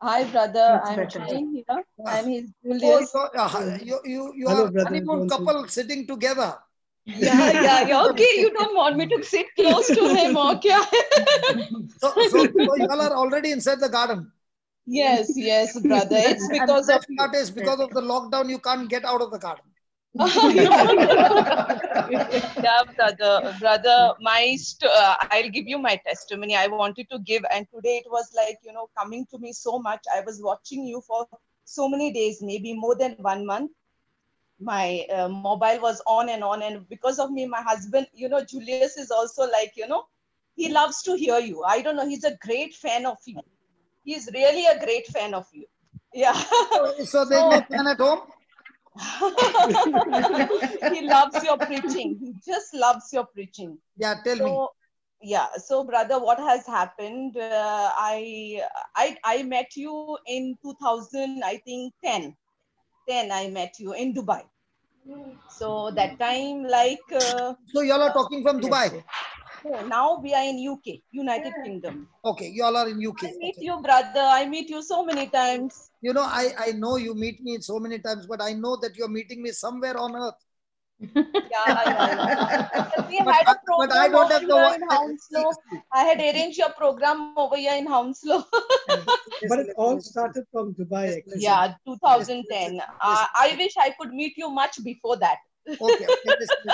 Hi, brother. That's I'm better. Jane here, and he's Oh, Julius. you Hello, are brother honeymoon Johnson. couple sitting together. Yeah, yeah, yeah. Okay, you don't want me to sit close to him, okay? So you all are already inside the garden. Yes, yes, brother. It's And because the of best you. part is because of the lockdown, you can't get out of the garden. Yeah, brother, I'll give you my testimony. I wanted to give, and today it was like, coming to me so much. I was watching you for so many days, maybe more than 1 month. My mobile was on, and because of me, my husband, Julius is also like, he loves to hear you. I don't know, he's a great fan of you. He's really a great fan of you. Yeah. So there's no So fan at home? he loves your preaching. He just loves your preaching. Yeah, tell me. So yeah. So brother, what has happened? I met you in 2000, I think 10. 10 I met you in Dubai. So that time, like, So you all are talking from Yes, Dubai. yes. no, now we are in UK, United Kingdom. Okay, you all are in UK. I meet Okay. you, brother. I meet you so many times. You know, I know you meet me so many times, but I know that you're meeting me somewhere on earth. Yeah, yeah, yeah. But we But had a but I program don't over have the here in see, Hounslow. see. I had arranged your program over here in Hounslow. But Listen, it all listen, started from Dubai, listen, actually. listen, Yeah, listen, 2010. listen, I wish I could meet you much before that. okay, okay, listen.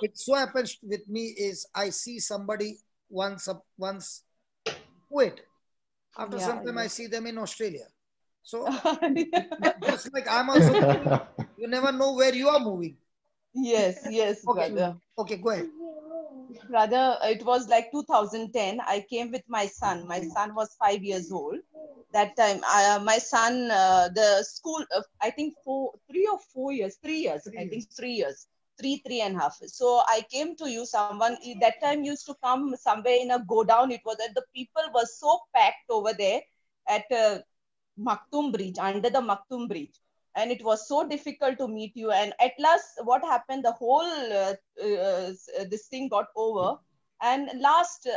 It so happens with me is I see somebody once quit. After some Yeah, time, I see them in Australia. So yeah. just like I'm also moving, you never know where you are moving. Yes, yes, Okay, brother. okay, go ahead. Brother, it was like 2010. I came with my son. My son was 5 years old. That time, my son, the school, I think 3 or 4 years, 3 years, I think 3 years, 3.5. So I came to you, someone that time used to come somewhere in a go down. It was that the people were so packed over there at Maktoum Bridge, under the Maktoum Bridge. And it was so difficult to meet you. And at last, what happened? The whole this thing got over. And last,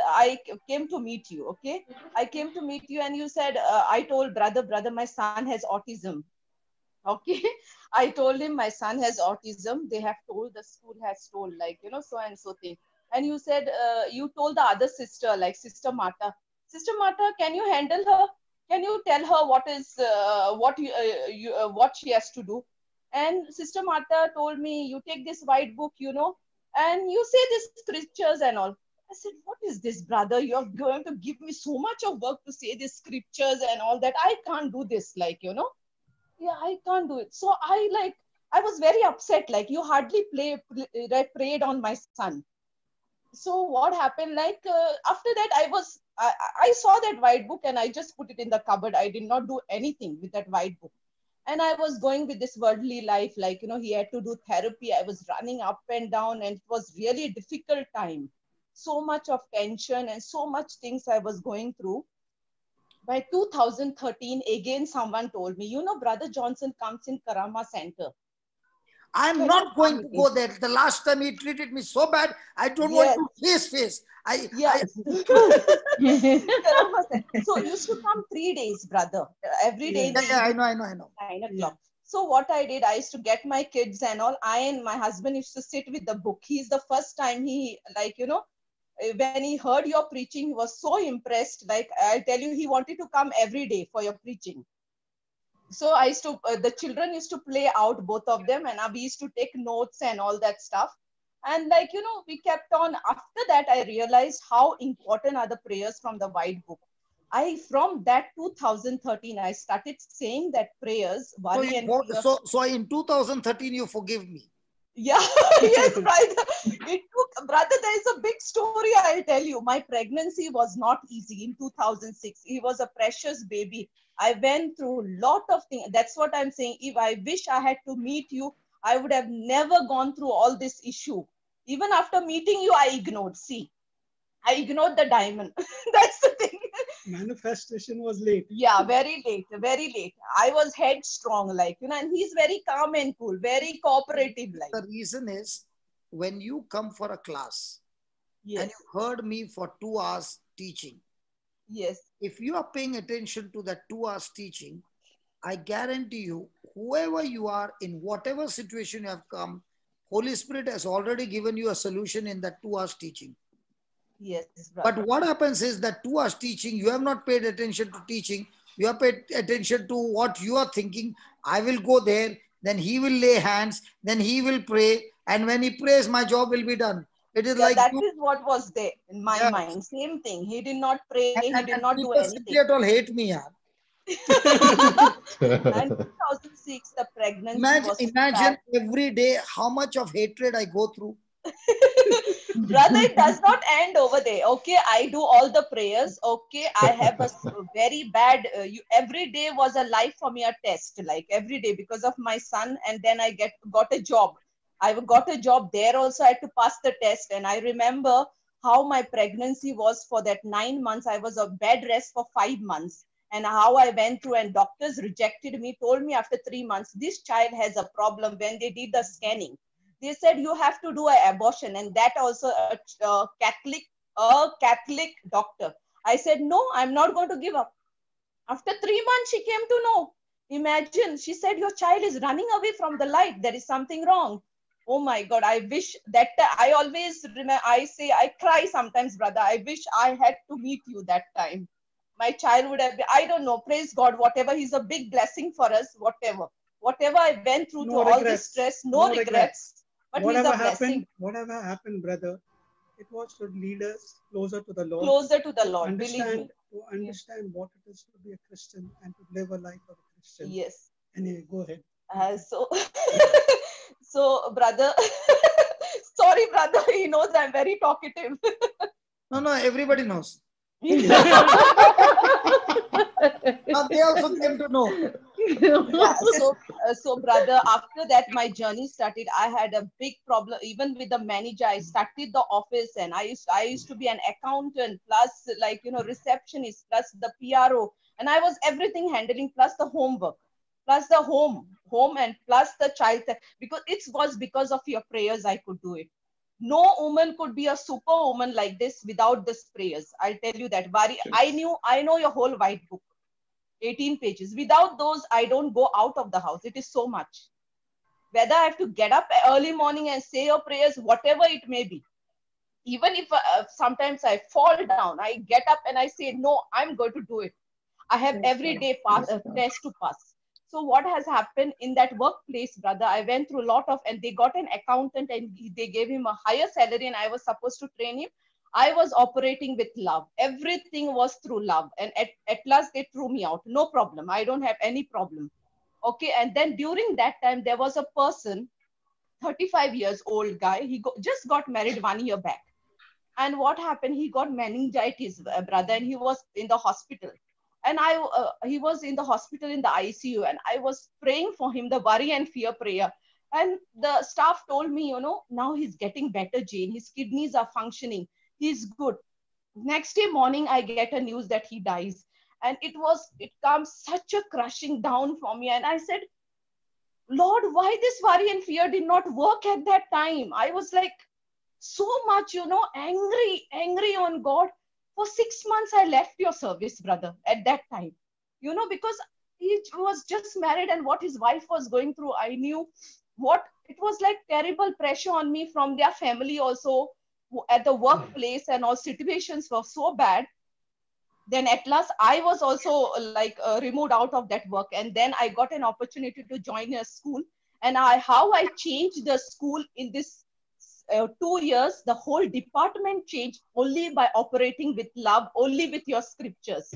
came to meet you. Okay, I came to meet you, and you said, I told brother, my son has autism. Okay, I told him my son has autism. They have told, the school has told, like, so and so thing. And you said, you told the other sister, like Sister Marta, can you handle her? Can you tell her what is what she has to do? And Sister Marta told me, you take this white book, and you say these scriptures and all. I said, what is this, brother? You're going to give me so much of work to say these scriptures and all that. I can't do this, like, yeah, I can't do it. So I was very upset. Like, you hardly prayed on my son. So what happened? Like, after that, I saw that white book and I just put it in the cupboard. I did not do anything with that white book. And I was going with this worldly life. Like, he had to do therapy. I was running up and down, and it was really a difficult time. So much of tension and so much things I was going through. By 2013, again, someone told me, Brother Johnson comes in Karama Center. I'm Can you not going come to in? go there. The last time he treated me so bad, I don't want Yes, to face. yes. Karama Center. So used to come 3 days, brother. Every day in Yeah, the yeah, evening, I know. 9 o'clock. So what I did, I used to get my kids and all. I and my husband used to sit with the book. He's the first time he, like, when he heard your preaching, he was so impressed. Like, I'll tell you, he wanted to come every day for your preaching. So I used to, the children used to play out, both of them, and we used to take notes and all that stuff. And like, we kept on. After that, I realized how important are the prayers from the white book. From that 2013, I started saying that prayers, worry and fear. So in 2013, you forgive me. Yeah, yes, brother. It took, brother, there is a big story I'll tell you. My pregnancy was not easy in 2006. He was a precious baby. I went through a lot of things. That's what I'm saying. If I wish I had to meet you, I would have never gone through all this issue. Even after meeting you, I ignored. See, I ignored the diamond. That's the thing. Manifestation was late. Yeah, very late, very late. I was headstrong, like, and he's very calm and cool, very cooperative, like. The reason is when you come for a class and Yes, you heard me for 2 hours teaching, Yes. If you are paying attention to that 2 hours teaching, I guarantee you, whoever you are, in whatever situation you have come, Holy Spirit has already given you a solution in that 2 hours teaching. Yes, brother. But what happens is that 2 hours teaching, you have not paid attention to teaching. You have paid attention to what you are thinking. I will go there, then he will lay hands, then he will pray. And when he prays, my job will be done. It is Yeah, like that you, is what was there in my yeah. mind. Same thing. He did not pray. He did And not do people anything. simply at all hate me. Yeah. And 2006, the pregnancy Imagine, was so imagine bad. every day how much of hatred I go through. Brother, it does not end over there. Okay, I do all the prayers. Okay, I have a very bad. Every day was a life for me, a test. Like every day because of my son, and then I got a job. I got a job there also. I had to pass the test, and I remember how my pregnancy was for that 9 months. I was on bed rest for 5 months, and how I went through. And doctors rejected me. Told me after 3 months, this child has a problem. When they did the scanning, they said you have to do an abortion, and that also a Catholic doctor. I said no, I'm not going to give up. After 3 months she came to know. Imagine, she said your child is running away from the light, there is something wrong. Oh my God, I wish that I always remember, I say I cry sometimes, brother. I wish I had to meet you that time. My child would have been, I don't know, praise God, whatever, he's a big blessing for us. Whatever I went through to No all this regrets. stress, no No regrets. regrets, but he's a blessing. Whatever happened, brother, it was to lead us closer to the Lord, Closer to the to Lord, believe understand me. to Yeah. understand what it is to be a Christian and to live a life of a Christian. Yes. Anyway, go ahead. So, so brother, sorry, brother, he knows I'm very talkative. No, no, everybody knows. Yeah, They also came to know. so brother, after that, my journey started. I had a big problem, even with the manager. I started the office, and I used to be an accountant, plus like receptionist, plus the PRO, and I was everything handling, plus the homework, plus the home, and plus the child, because it was because of your prayers I could do it. No woman could be a superwoman like this without this prayers. I'll tell you that. Vari, I know your whole white book, 18 pages. Without those, I don't go out of the house. It is so much. Whether I have to get up early morning and say your prayers, whatever it may be. Even if sometimes I fall down, I get up and I say, no, I'm going to do it. I have every day test to pass. So what has happened in that workplace, brother? I went through a lot of, and they got an accountant, and they gave him a higher salary, and I was supposed to train him. I was operating with love. Everything was through love. And at last they threw me out. No problem. I don't have any problem. Okay. And then during that time, there was a person, 35 years old guy. He just got married 1 year back. And what happened? He got meningitis, brother, and he was in the hospital. And he was in the hospital in the ICU, and I was praying for him, the worry and fear prayer. And the staff told me, now he's getting better, Jane. His kidneys are functioning. He's good. Next day morning, I get a news that he dies. And it comes such a crushing down for me. And I said, Lord, why this worry and fear did not work at that time? I was like, so much, angry on God. For 6 months, I left your service, brother, at that time. Because he was just married, and what his wife was going through, I knew what it was like, terrible pressure on me from their family also, at the workplace, and all situations were so bad. Then at last, I was also like removed out of that work. And then I got an opportunity to join a school. And how I changed the school in this 2 years, the whole department changed only by operating with love, only with your scriptures.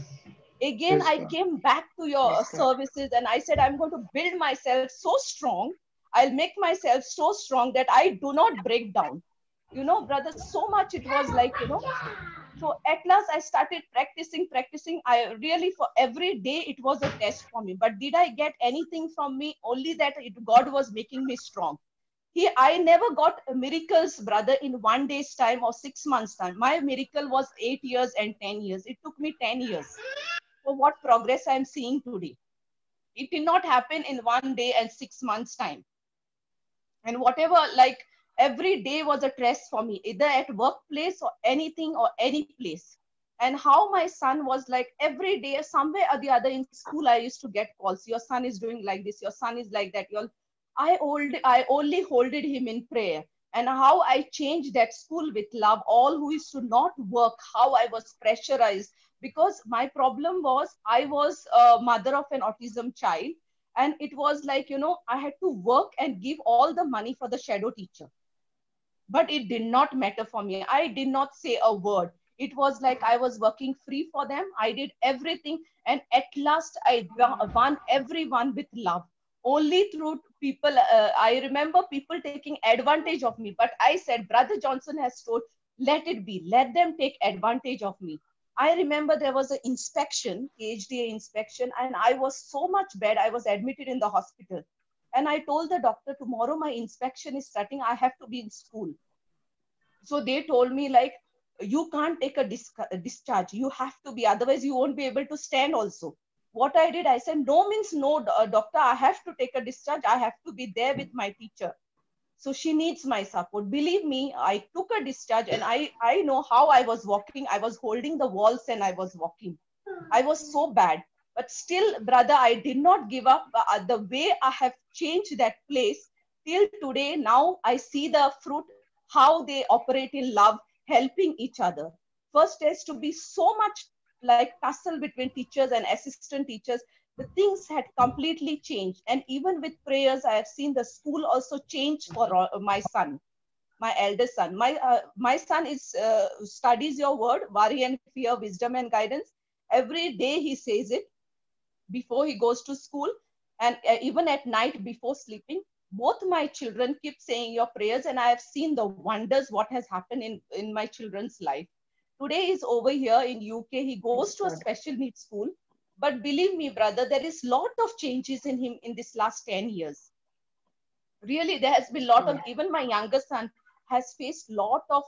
Again, I came back to your services, and I said, I'm going to build myself so strong. I'll make myself so strong that I do not break down. Brother, so much it was like, So at last I started practicing. I really, for every day, it was a test for me. But did I get anything from me? Only that God was making me strong. I never got miracles, brother, in 1 day's time or 6 months' time. My miracle was 8 years and 10 years. It took me 10 years. For what progress I'm seeing today. It did not happen in 1 day and 6 months' time. And whatever, like, every day was a test for me, either at workplace or anything or any place. And how my son was like every day, somewhere or the other in school, I used to get calls. Your son is doing like this. Your son is like that. I only holded him in prayer. And how I changed that school with love. All who used to not work, how I was pressurized, because my problem was I was a mother of an autism child, and it was like, I had to work and give all the money for the shadow teacher, but it did not matter for me. I did not say a word. It was like I was working free for them. I did everything. And at last, I won everyone with love. Only through people, I remember people taking advantage of me. But I said, Brother Johnson has told, let it be. Let them take advantage of me. I remember there was an inspection, PhD inspection, and I was so much bad. I was admitted in the hospital. And I told the doctor, tomorrow my inspection is starting. I have to be in school. So they told me, like, you can't take a discharge. You have to be, otherwise you won't be able to stand also. What I did, I said, no means no, doctor, I have to take a discharge. I have to be there with my teacher. So she needs my support. Believe me, I took a discharge, and I know how I was walking. I was holding the walls and I was walking. I was so bad. But still, brother, I did not give up. The way I have changed that place till today, now I see the fruit, how they operate in love, helping each other. First, there used to be so much like tussle between teachers and assistant teachers. The things had completely changed. And even with prayers, I have seen the school also change for my son, my eldest son. My son is studies your word, worry and fear, wisdom and guidance. Every day he says it before he goes to school, and even at night before sleeping. Both my children keep saying your prayers, and I have seen the wonders what has happened in my children's life. Today he's over here in UK. He goes to a special needs school. But believe me, brother, there is lot of changes in him in this last 10 years. Really, there has been a lot of, even my younger son has faced lot of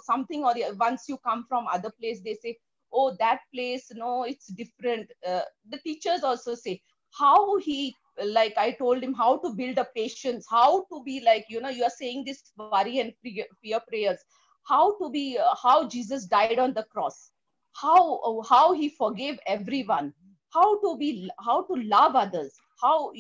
something or the, once you come from other place, they say, oh, that place, no, it's different. The teachers also say how he, like I told him how to build a patience, how to be like, you are saying this worry and fear prayers, how to be, how Jesus died on the cross, how he forgave everyone, how to love others, how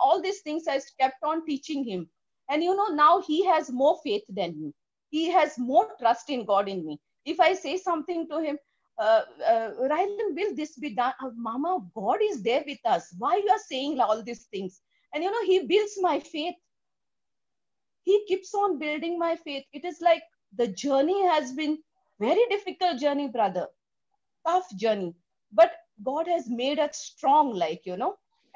all these things I kept on teaching him. And now he has more faith than me. He has more trust in God in me. If I say something to him, Rylan, will this be done? Mama, God is there with us. Why you are saying all these things? And he builds my faith. He keeps on building my faith. It is like the journey has been very difficult journey, brother, tough journey, but God has made us strong, like,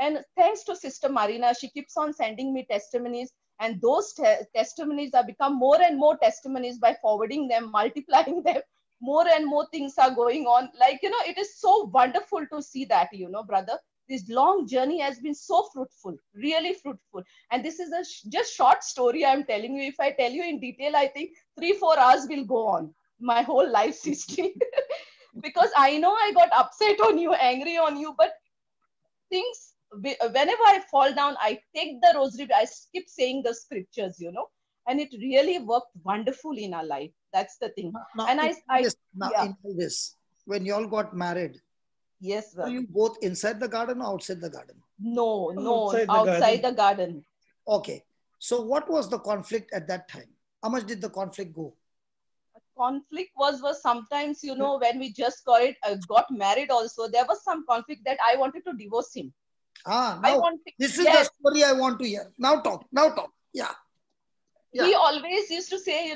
and thanks to Sister Marina, she keeps on sending me testimonies, and those testimonies are become more and more testimonies by forwarding them, multiplying them. More and more things are going on, like, it is so wonderful to see that, brother, this long journey has been so fruitful, really fruitful. And this is a just short story I'm telling you. If I tell you in detail, I think 3-4 hours will go on, my whole life's history. Because I know I got upset on you, angry on you, but things, whenever I fall down, I take the rosary, I skip saying the scriptures, and it really worked wonderfully in our life. That's the thing. Now, And yeah, in all this, when you all got married, yes, were sir. you both inside the garden or outside the garden? No, Outside outside the garden. Okay. So what was the conflict at that time? How much did the conflict go? Conflict was sometimes, when we just got married also, there was some conflict that I wanted to divorce him. I Now wanted, this is the yes. story I want to hear. Now talk. Now talk. Yeah. Yeah. He always used to say,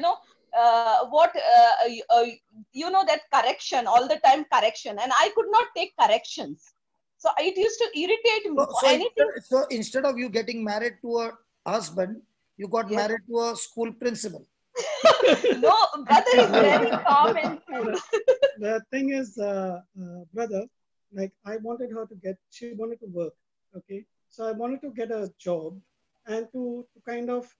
that correction, all the time correction, and I could not take corrections. So it used to irritate me So, for so, anything. instead, so instead of you getting married to a husband, you got Yes. married to a school principal. No, brother is No, very calm the, and cool. the thing is, brother, like I wanted her to she wanted to work. Okay. So I wanted to get a job and to kind of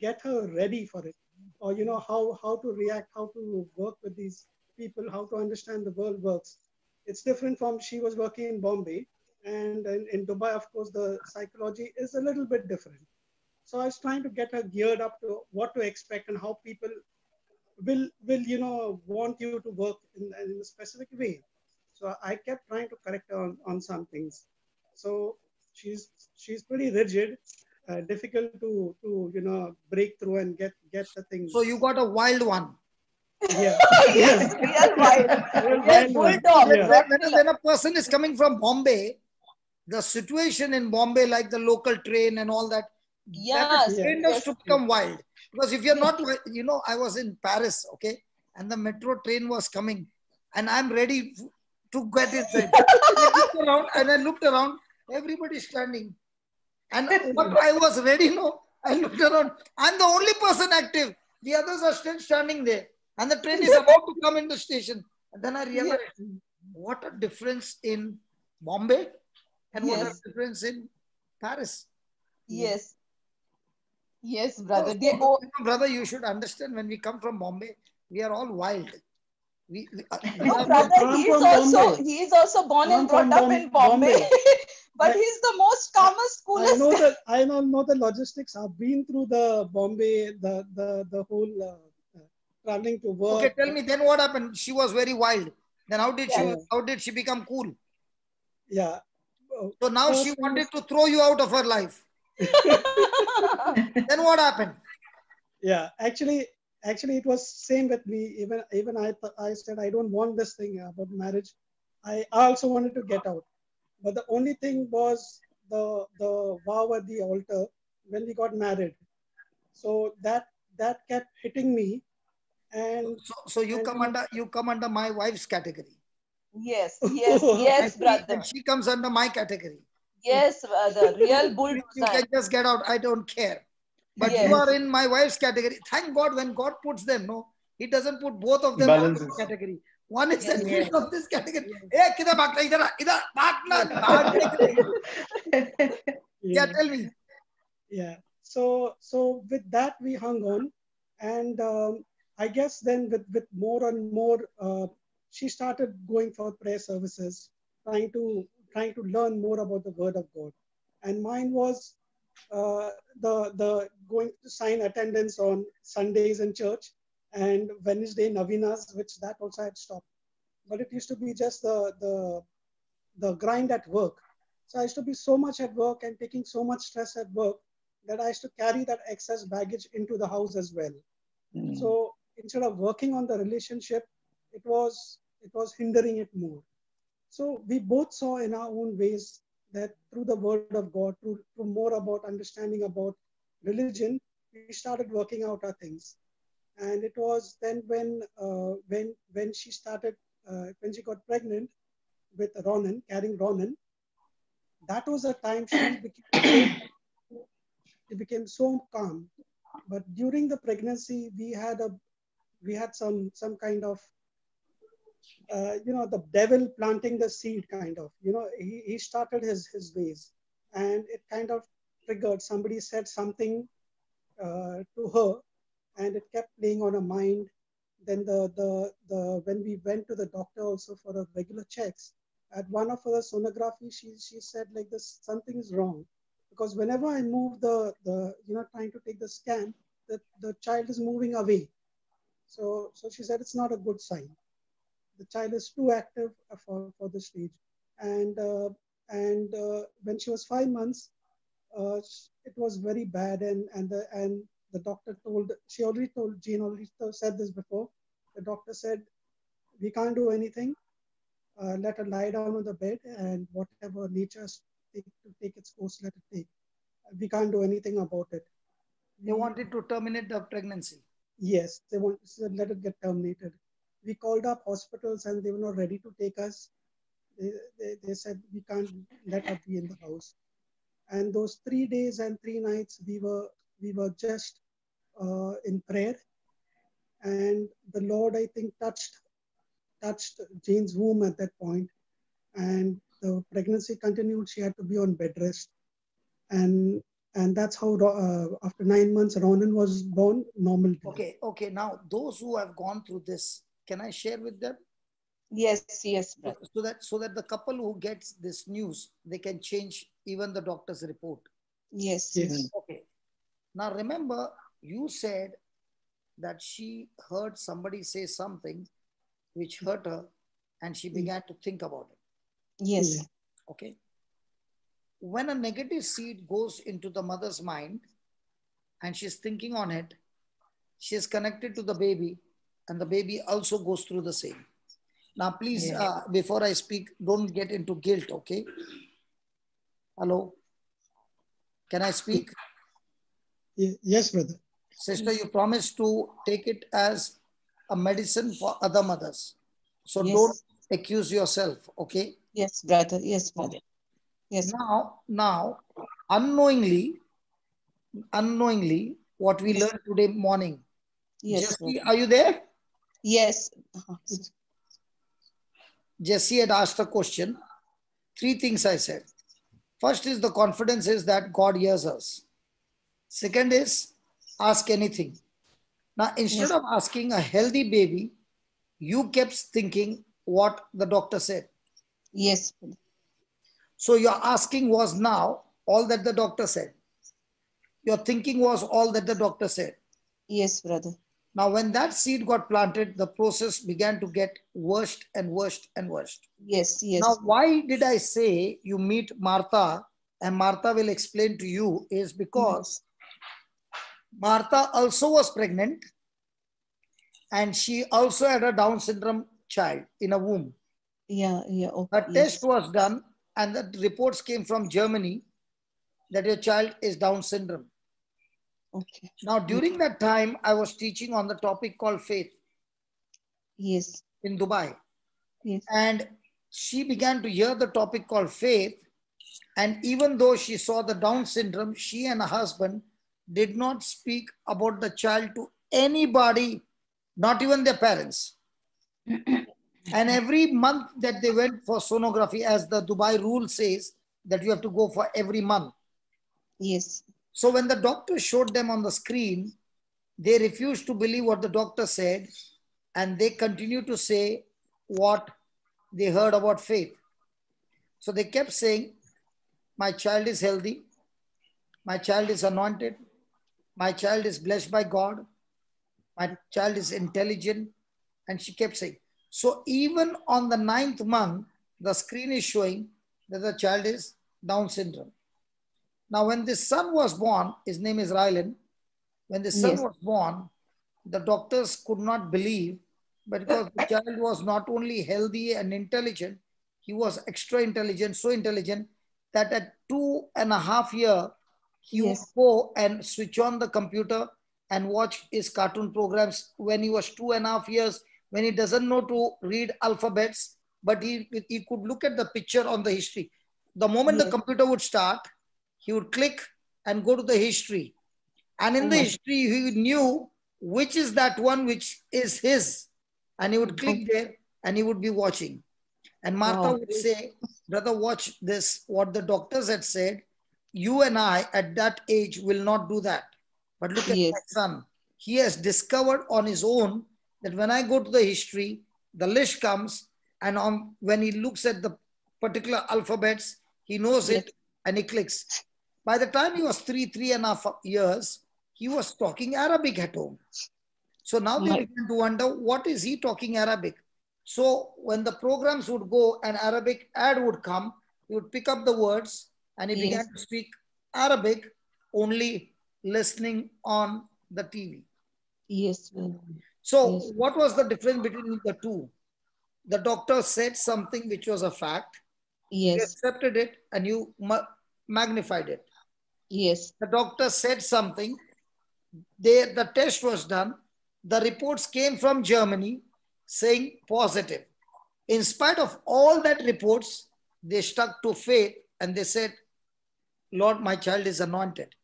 get her ready for it. Or, how to react, how to work with these people, how to understand the world works. It's different from she was working in Bombay. And in Dubai, of course, the psychology is a little bit different. So I was trying to get her geared up to what to expect and how people will want you to work in a specific way. So I kept trying to correct her on some things. So she's pretty rigid, difficult to break through and get the So things. you got a wild one. Yeah. Yes, real wild, Real real wild one. bulldog, Yeah. Rottweiler. When a person is coming from Bombay, the situation in Bombay, like the local train and all that, that is Yes, Yeah. trained us yes, to become wild. Because if you're yes, not, I was in Paris, okay, and the metro train was coming, and I'm ready to get inside. And I looked around, everybody's standing. And what I was ready, no, I looked around. I'm the only person active. The others are still standing there. And the train is about to come in the station. And then I yes, realized what a difference in Bombay and what a yes, difference in Paris. Yeah. yes, yes, So, brother. They oh, brother, you should understand when we come from Bombay, we are all wild. We no, are not. brother. I'm from Bombay. He is also born I'm and from brought up in Bombay, Bombay. but I, he's the most I calmest, I coolest. know that I know the logistics. I've been through the Bombay, the whole traveling to Okay, work. tell me then what happened? She was very wild. Then Yes. Yeah, how did she become cool? yeah. So now she First thing wanted is, to throw you out of her life. Then what happened? yeah. Actually, it was same with me. Even I said I don't want this thing about marriage. I also wanted to get out. But the only thing was the vow at the altar when we got married. So that kept hitting me, and So and you come under my wife's category. Yes, yes, yes, And brother. she comes under my category. Yes, brother. Real You can bullseye. just get out. I don't care. But you are Yes, in my wife's category. Thank God when God puts them, no, He doesn't put both of them on this Balances. category. One is yes, engaged Yes. on this category. yeah, Hey, kidhar bhagta? Idhar bhagna, bhagne ke liye. Yeah, yeah, tell me. yeah. So with that we hung on, and I guess then with more and more, she started going for prayer services, trying to learn more about the Word of God, and mine was the going to sign attendance on Sundays in church and Wednesday novenas, which that also had stopped. But it used to be just the grind at work. So I used to be so much at work and taking so much stress at work that I used to carry that excess baggage into the house as well. So instead of working on the relationship, it was hindering it more. So we both saw in our own ways that through the Word of God, through more about understanding about religion, we started working out our things. And it was then when she started when she got pregnant with Ronan, carrying Ronan, that was a time she became so calm. But during the pregnancy, we had some kind of the devil planting the seed, kind of. He started his ways, and it kind of triggered. Somebody said something to her, and it kept playing on her mind. Then the when we went to the doctor also for a regular checks, at one of her sonography, she said like this, something is wrong, because whenever I move the trying to take the scan, the child is moving away. So she said it's not a good sign. The child is too active for this stage. And when she was 5 months, it was very bad, and the doctor told, she already told, Jean already said this before. The doctor said, we can't do anything. Let her lie down on the bed, and whatever nature has to take its course, let it take. We can't do anything about it. They We wanted to terminate the pregnancy. Yes, they want to let it get terminated. We called up hospitals, and they were not ready to take us. They said we can't let her be in the house. And those 3 days and 3 nights, we were just in prayer, and the Lord, I think, touched Jane's womb at that point, and the pregnancy continued. She had to be on bed rest, and that's how after 9 months Ronan was born, normal delivery. Okay. Now, those who have gone through this, can I share with them? yes, yes, brother. So that the couple who gets this news, they can change even the doctor's report. Yes, Yes. Okay. Now remember, you said that she heard somebody say something which hurt her, and she began to think about it. Yes. Okay. When a negative seed goes into the mother's mind and she's thinking on it, she is connected to the baby, and the baby also goes through the same. Now, please, before I speak, don't get into guilt, okay? Hello? Can I speak? Yes, brother. Sister, you promised to take it as a medicine for other mothers. So don't accuse yourself, okay? Yes, brother. Yes, brother. Yes. Now, unknowingly, what we learned today morning. Yes. Jessie, are you there? Yes. Jessie had asked a question. 3 things I said. First is the confidence is that God hears us. Second is ask anything. Now, instead of asking a healthy baby, you kept thinking what the doctor said. Yes. So your asking was now all that the doctor said. Your thinking was all that the doctor said. Yes, brother. Now, when that seed got planted, the process began to get worse and worse and worse. Yes. Now, why did I say you meet Martha, and Martha will explain to you, is because Martha also was pregnant, and she also had a Down syndrome child in a womb. Okay, A test was done, and the reports came from Germany that your child is Down syndrome. Okay. Now, during that time, I was teaching on the topic called faith. Yes. In Dubai. Yes. And she began to hear the topic called faith. And even though she saw the Down syndrome, she and her husband did not speak about the child to anybody, not even their parents. And every month that they went for sonography, as the Dubai rule says, that you have to go for every month. Yes. So when the doctor showed them on the screen, they refused to believe what the doctor said, and they continued to say what they heard about faith. So they kept saying, my child is healthy, my child is anointed, my child is blessed by God, my child is intelligent, and she kept saying. So even on the 9th month, the screen is showing that the child is Down syndrome. Now, when this son was born, his name is Rylan. When the son was born, the doctors could not believe, but because the child was not only healthy and intelligent, he was extra intelligent, so intelligent that at 2.5 years, he would go and switch on the computer and watch his cartoon programs when he was 2.5 years, when he doesn't know to read alphabets, but he could look at the picture on the history. The moment the computer would start, he would click and go to the history. And in the history, he knew which is that one which is his. And he would click there and he would be watching. And Martha would say, brother, watch this, what the doctors had said. You and I at that age will not do that. But look at my son. He has discovered on his own that when I go to the history, the list comes, and when he looks at the particular alphabets, he knows it and he clicks. By the time he was 3.5 years, he was talking Arabic at home. So now they began to wonder, what is he talking Arabic? So when the programs would go, an Arabic ad would come, he would pick up the words and he began to speak Arabic, only listening on the TV. So what was the difference between the two? The doctor said something which was a fact. You accepted it and you magnified it. The doctor said something. The test was done. The reports came from Germany saying positive. In spite of all that reports, they stuck to faith and they said, Lord, my child is anointed.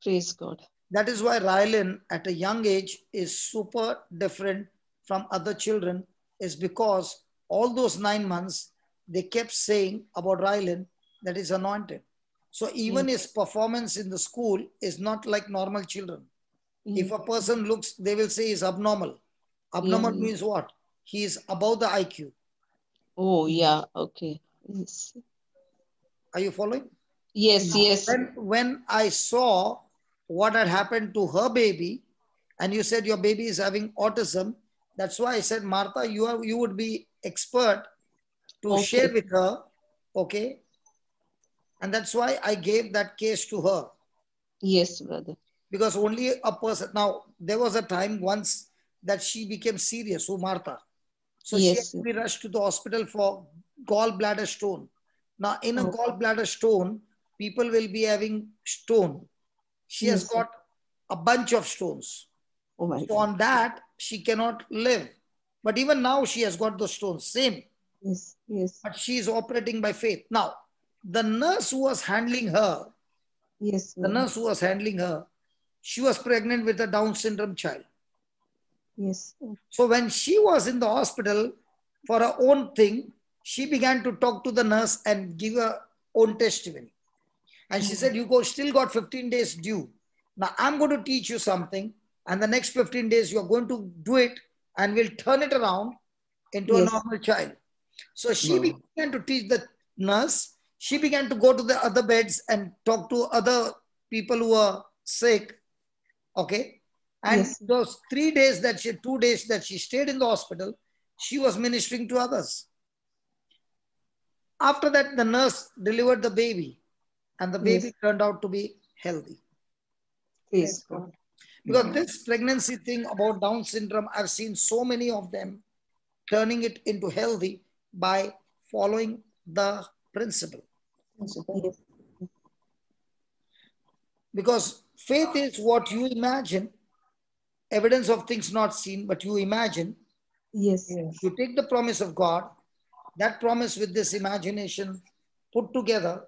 Praise God. That is why Rylan at a young age is super different from other children, is because all those 9 months, they kept saying about Rylan that is anointed. So even his performance in the school is not like normal children. If a person looks, they will say he's abnormal. Abnormal means what? He is above the IQ. Oh, yeah. Okay. Yes. Are you following? Yes. When I saw what had happened to her baby, and you said your baby is having autism. That's why I said, Martha, you would be expert to share with her, okay? And that's why I gave that case to her. Yes, brother. Because only a person, now there was a time once that she became serious, Martha. So she had to be rushed to the hospital for gallbladder stone. Now in a gallbladder stone, people will be having stone. She has got a bunch of stones. So on that, she cannot live. But even now she has got those stones, same. Yes, yes. But she is operating by faith. Now, the nurse who was handling her, she was pregnant with a Down syndrome child. Yes. So when she was in the hospital for her own thing, she began to talk to the nurse and give her own testimony. And she said, you still got 15 days due. Now I'm going to teach you something. And the next 15 days, you're going to do it and we'll turn it around into a normal child. So she began to teach the nurse. She began to go to the other beds and talk to other people who were sick. Okay. And those 2 days that she stayed in the hospital, she was ministering to others. After that, the nurse delivered the baby and the baby turned out to be healthy. Praise God. Because this pregnancy thing about Down syndrome, I've seen so many of them turning it into healthy by following the principle. Because faith is what you imagine, evidence of things not seen, but you imagine. Yes. You take the promise of God, that promise with this imagination put together,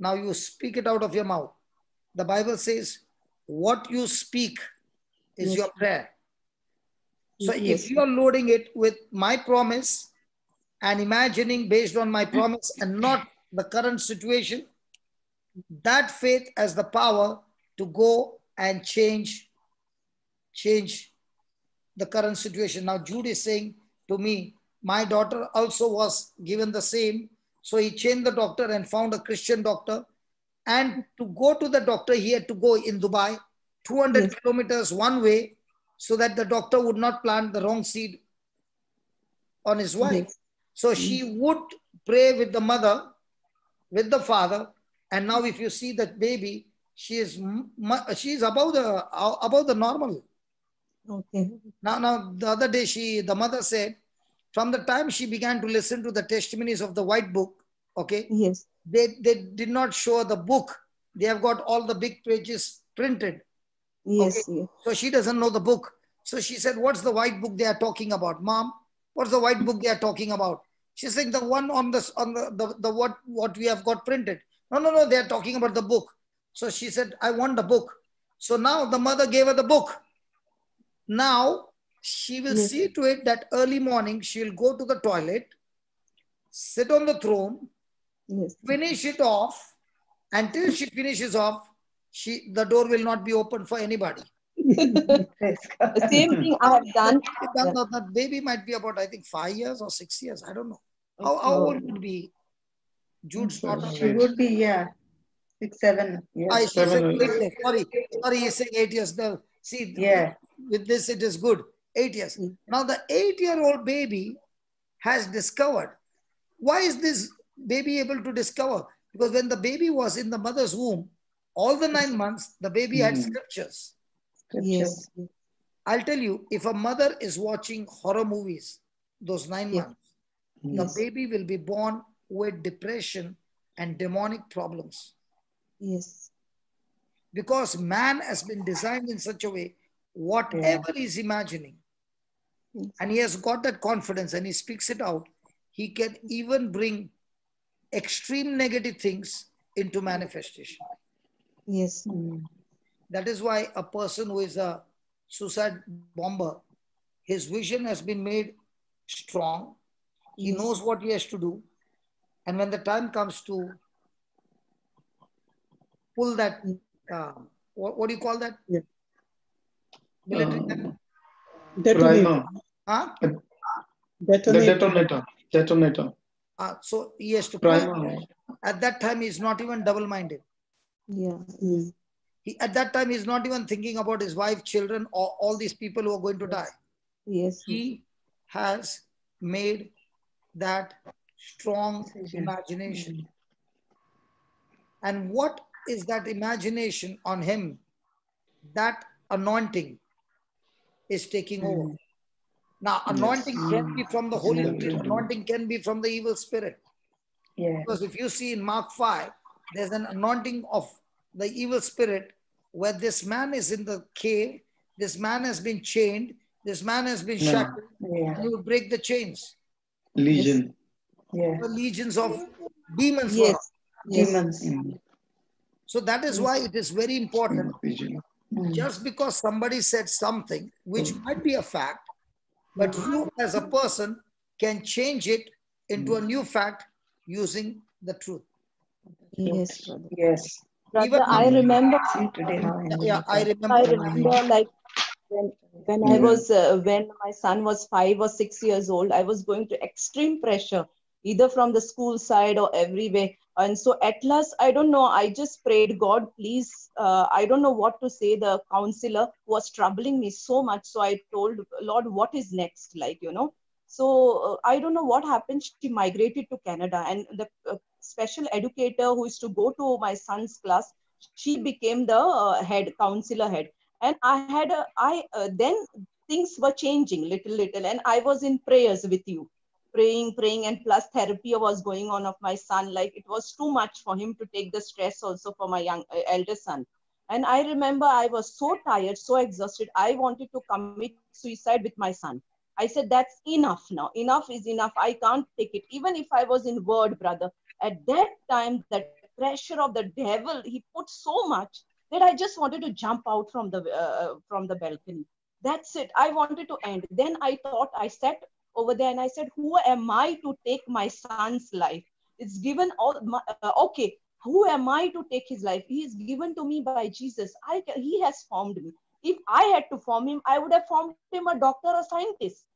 now you speak it out of your mouth. The Bible says, what you speak is your prayer. So if you are loading it with my promise and imagining based on my promise and not the current situation, that faith has the power to go and change the current situation. Now Jude is saying to me, my daughter also was given the same. So he changed the doctor and found a Christian doctor. And to go to the doctor, he had to go in Dubai, 200 kilometers one way, so that the doctor would not plant the wrong seed on his wife. So she would pray with the mother, with the father. And now if you see that baby, she is above the normal. Okay. Now the other day, the mother said, from the time she began to listen to the testimonies of the White Book, okay, they did not show the book. They have got all the big pages printed. Yes. So she doesn't know the book. So she said, what's the White Book they are talking about? Mom, what's the White Book they are talking about? She's saying the one on the what we have got printed. No, they are talking about the book. So she said, I want the book. So now the mother gave her the book. Now she will see to it that early morning she'll go to the toilet, sit on the throne, finish it off. Until she finishes off, the door will not be open for anybody. The same thing I have done. The baby might be about, I think, 5 years or 6 years. I don't know. How old would be Jude's daughter? She would be, 6, 7 years. Sorry, he's saying 8 years. See, with this it is good. 8 years. Now the 8-year-old baby has discovered. Why is this baby able to discover? Because when the baby was in the mother's womb, all the 9 months, the baby had scriptures. Yes. I'll tell you, if a mother is watching horror movies, those 9 months, the baby will be born with depression and demonic problems. Yes. Because man has been designed in such a way, whatever he's imagining, and he has got that confidence and he speaks it out, he can even bring extreme negative things into manifestation. Yes. That is why a person who is a suicide bomber, his vision has been made strong. He knows what he has to do. And when the time comes to pull that, what do you call that? Military detonator. Huh? Detonator. So he has to pull. At that time, he's not even double-minded. Yeah. At that time, he's not even thinking about his wife, children, or all these people who are going to die. Yes. He has made that strong imagination. And what is that imagination on him? That anointing is taking over. Now, anointing can be from the Holy Spirit. Anointing can be from the evil spirit. Because if you see in Mark 5, there's an anointing of the evil spirit where this man is in the cave, this man has been chained, this man has been shackled, and he would break the chains. Legion. The legions of demons Yes. were. Demons. So that is why it is very important. Just because somebody said something, which might be a fact, but you as a person can change it into a new fact using the truth. Yes, brother. Yes. Brother, Even I remember. I remember. I remember, like when I was when my son was 5 or 6 years old, I was going to extreme pressure, either from the school side or everywhere. And so at last, I don't know. I just prayed, God, please. I don't know what to say. The counselor was troubling me so much. So I told Lord, what is next? Like, you know. So I don't know what happened. She migrated to Canada, and the special educator who is to go to my son's class, she became the head counselor head. And I had then things were changing little, and I was in prayers with you, praying, and plus therapy was going on of my son. Like, it was too much for him to take the stress also for my young elder son. And I remember I was so tired, so exhausted. I wanted to commit suicide with my son. I said, that's enough now. Enough is enough. I can't take it. Even if I was in word, brother, at that time, that pressure of the devil, he put so much that I just wanted to jump out from the balcony. That's it. I wanted to end. Then I thought, I sat over there and I said, who am I to take my son's life? It's given all. Okay, who am I to take his life? He is given to me by Jesus. He has formed me. If I had to form him, I would have formed him a doctor or scientist.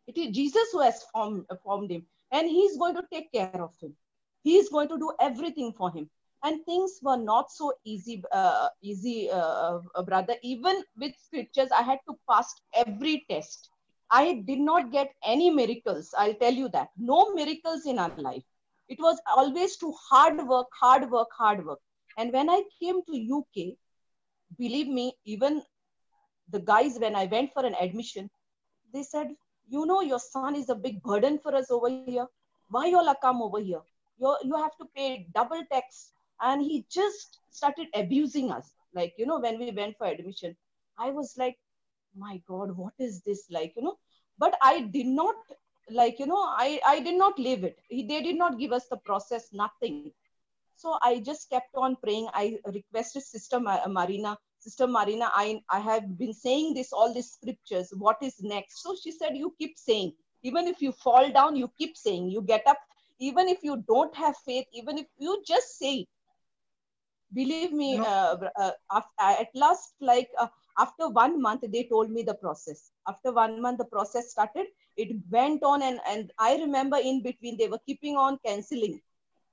It is Jesus who has formed him, and he's going to take care of him. He is going to do everything for him. And things were not so easy, brother. Even with scriptures, I had to pass every test. I did not get any miracles. I'll tell you that. No miracles in our life. It was always to hard work, hard work, hard work. And when I came to UK, believe me, even the guys, when I went for an admission, they said, you know, your son is a big burden for us over here. Why you all come over here? You have to pay double tax. And he just started abusing us. Like, you know, when we went for admission, I was like, my God, what is this? Like, you know, but I did not, like, you know, I did not live it. They did not give us the process, nothing. So I just kept on praying. I requested Sister Marina, I have been saying this, all these scriptures. What is next? So she said, you keep saying. Even if you fall down, you keep saying. You get up. Even if you don't have faith, even if you just say it. Believe me, at last, like after 1 month, they told me the process. After 1 month, the process started. It went on, and I remember in between, they were keeping on canceling.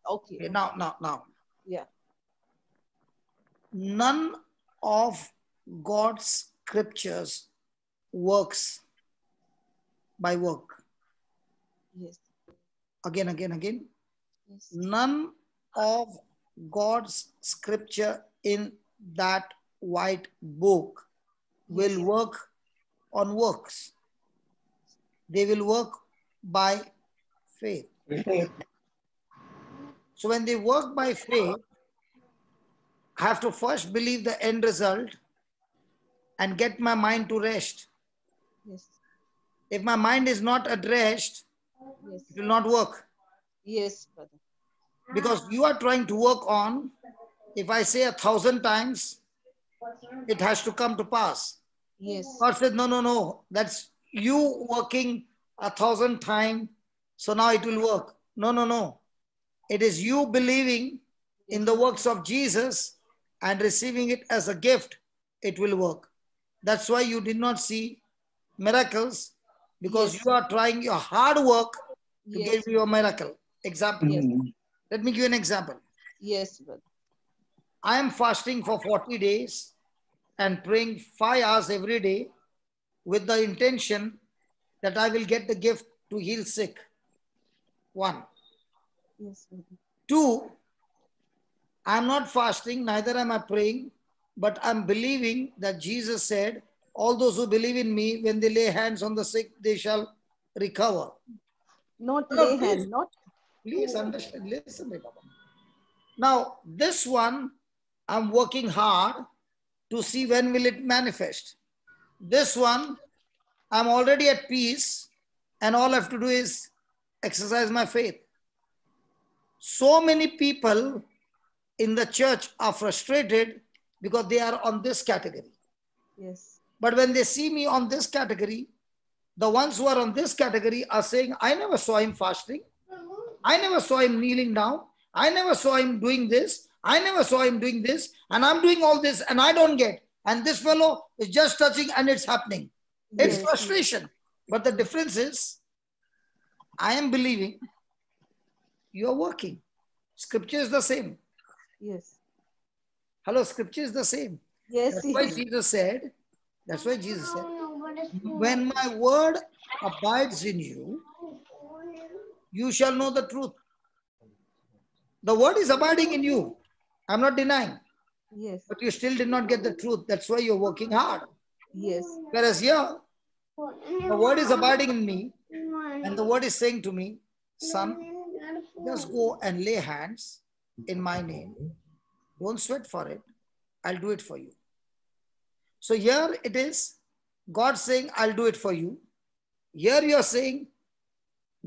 Okay. Now. Yeah. None of God's scriptures works by work. Yes. Again. Yes. None of God's scripture in that white book will work on works. They will work by faith. So when they work by faith, I have to first believe the end result and get my mind to rest. Yes. If my mind is not at rest, Yes. it will not work. Yes, brother. Because you are trying to work on, if I say 1,000 times, it has to come to pass. Yes. God said, no, that's you working 1,000 times, so now it will work. No. It is you believing in the works of Jesus and receiving it as a gift, it will work. That's why you did not see miracles, because you are trying your hard work to give you a miracle. Example. Yes. Let me give you an example. Yes, brother. I am fasting for 40 days and praying 5 hours every day with the intention that I will get the gift to heal sick. 1. Yes. 2, I'm not fasting, neither am I praying, but I'm believing that Jesus said, all those who believe in me, when they lay hands on the sick, they shall recover. Not lay hand, not. Please understand, listen. Now, this one, I'm working hard to see when will it manifest. This one, I'm already at peace and all I have to do is exercise my faith. So many people in the church are frustrated because they are on this category. Yes. But when they see me on this category, the ones who are on this category are saying, I never saw him fasting. I never saw him kneeling down. I never saw him doing this. I never saw him doing this. And I'm doing all this and I don't get. And this fellow is just touching and it's happening. It's frustration. But the difference is, I am believing, you are working. Scripture is the same. Yes. Hello, scripture is the same. Yes. That's why Jesus said, when my word abides in you, you shall know the truth. The word is abiding in you. I'm not denying. Yes. But you still did not get the truth. That's why you're working hard. Yes. Whereas here, the word is abiding in me, and the word is saying to me, son, just go and lay hands in my name. Don't sweat for it. I'll do it for you. So here it is, God saying, I'll do it for you. Here you're saying,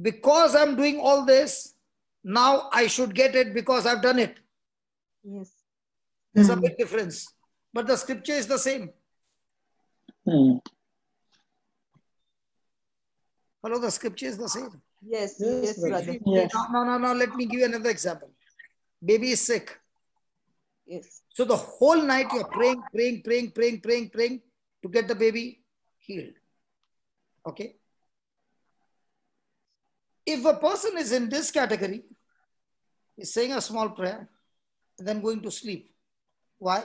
because I'm doing all this, now I should get it because I've done it. Yes. There's a big difference. But the scripture is the same. Hello, the scripture is the same. Yes, yes, brother. Yes. No. Let me give you another example. Baby is sick. Yes. So the whole night you're praying to get the baby healed. Okay? If a person is in this category, he's saying a small prayer, then going to sleep. Why?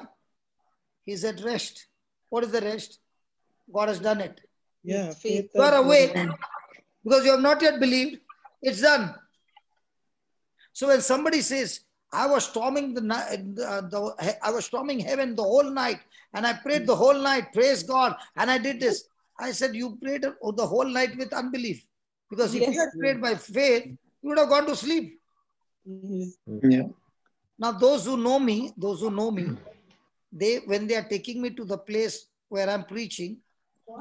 He's at rest. What is the rest? God has done it. Yeah, Faith. You are awake because you have not yet believed. It's done. So when somebody says, I was storming I was storming heaven the whole night, and I prayed the whole night, praise God, and I did this. I said, you prayed the whole night with unbelief. Because if you had prayed by faith, you would have gone to sleep. Yeah. Now, those who know me, when they are taking me to the place where I'm preaching,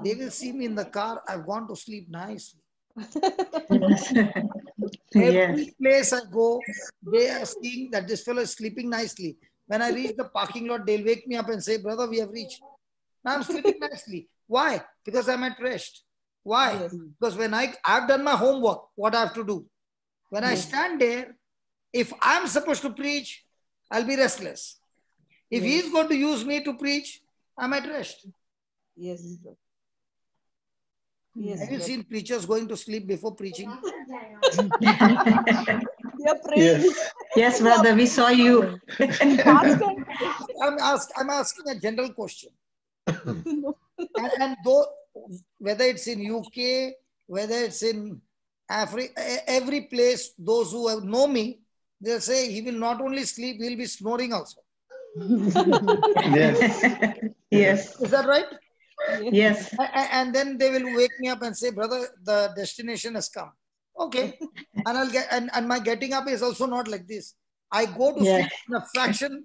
they will see me in the car. I've gone to sleep nicely. Every place I go, they are seeing that this fellow is sleeping nicely. When I reach the parking lot, they'll wake me up and say, brother, we have reached. Now I'm sleeping nicely. Why? Because I'm at rest. Why? Yes. Because when I've done my homework, what I have to do. When I stand there, if I'm supposed to preach, I'll be restless. If he's going to use me to preach, I'm at rest. Yes. Yes. Have you seen preachers going to sleep before preaching? They are praying. Yes, brother, we saw you. I'm asking a general question. And though, whether it's in UK, whether it's in Africa, every place, those who know me, they'll say he will not only sleep, he'll be snoring also. Yes. Is that right? Yes. And then they will wake me up and say, brother, the destination has come. Okay. And I'll get, and my getting up is also not like this. I go to sleep in a fraction,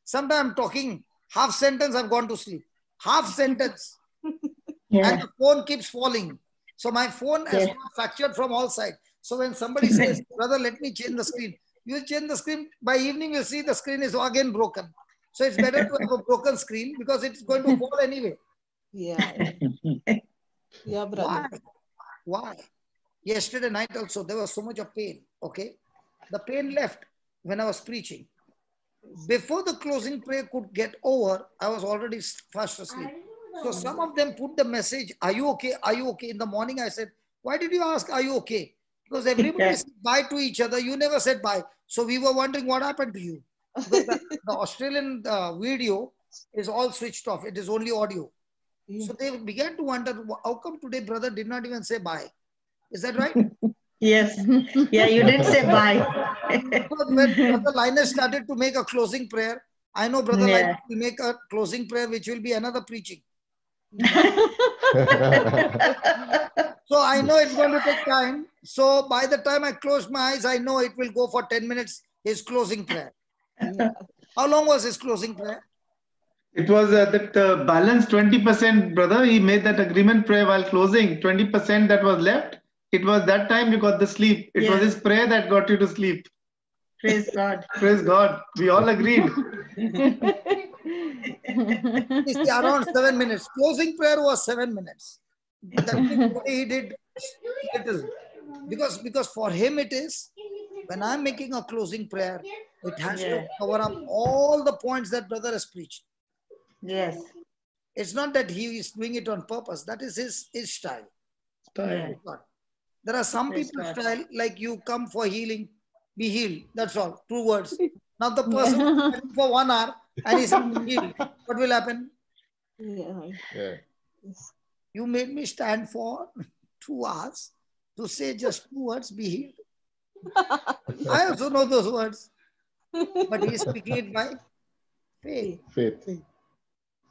sometimes I'm talking half sentence, I've gone to sleep. Half sentence. And the phone keeps falling. So my phone has got fractured from all sides. So when somebody says, brother, let me change the screen, you change the screen. By evening, you'll see the screen is again broken. So it's better to have a broken screen because it's going to fall anyway. Yeah, brother. Why? Yesterday night also, there was so much of pain. Okay. The pain left when I was preaching. Before the closing prayer could get over, I was already fast asleep. So some of them put the message, are you okay? Are you okay? In the morning, I said, why did you ask, are you okay? Because everybody said bye to each other. You never said bye. So we were wondering what happened to you. Because the Australian video is all switched off. It is only audio. So they began to wonder, how come today brother did not even say bye? Is that right? Yes. Yeah, you did say bye. So when Brother Linus started to make a closing prayer, I know Brother Linus will make a closing prayer, which will be another preaching. So I know it's going to take time. So by the time I close my eyes, I know it will go for 10 minutes, his closing prayer. How long was his closing prayer? It was that balance 20%, brother. He made that agreement prayer while closing. 20% that was left. It was that time you got the sleep. It was his prayer that got you to sleep. Praise God. Praise God. We all agreed. You see, around 7 minutes. Closing prayer was 7 minutes. That means he did little. Because for him it is, when I'm making a closing prayer, it has to cover up all the points that brother has preached. Yes. It's not that he is doing it on purpose. That is his style. There are some people's style, like you come for healing, be healed. That's all. 2 words. Now the person is for 1 hour and he's healed. What will happen? You made me stand for 2 hours to say just 2 words, be healed. I also know those words. But he's speaking it by faith.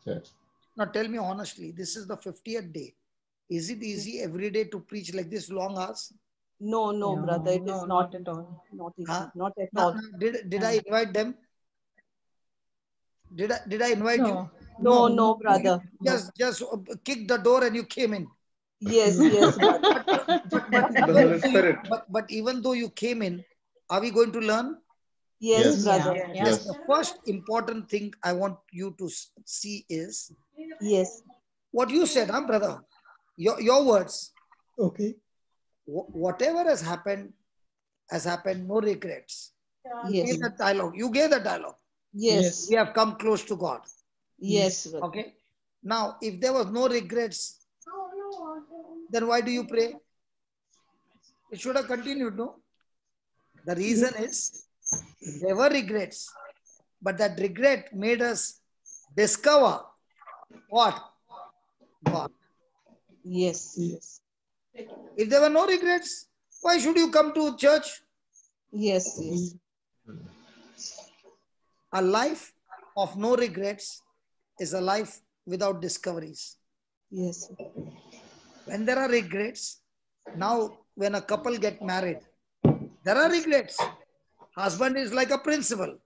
Yes. Now tell me honestly, this is the 50th day. Is it easy every day to preach like this long hours? No, brother, it is not at all. Not easy. Not at all. Did I invite them? Did I invite you? No, brother. Just kick the door and you came in. Yes. But even though you came in, are we going to learn? Yes, brother. Yes. The first important thing I want you to see is what you said, brother. Your words. Okay. Whatever has happened, no regrets. Yes. You gave the dialogue. Yes. We have come close to God. Yes. Okay. Now, if there was no regrets, then why do you pray? It should have continued, no? The reason is there were regrets, but that regret made us discover what? God. Yes. If there were no regrets, why should you come to church? Yes. A life of no regrets is a life without discoveries. Yes. When there are regrets, now when a couple get married, there are regrets. Husband is like a principal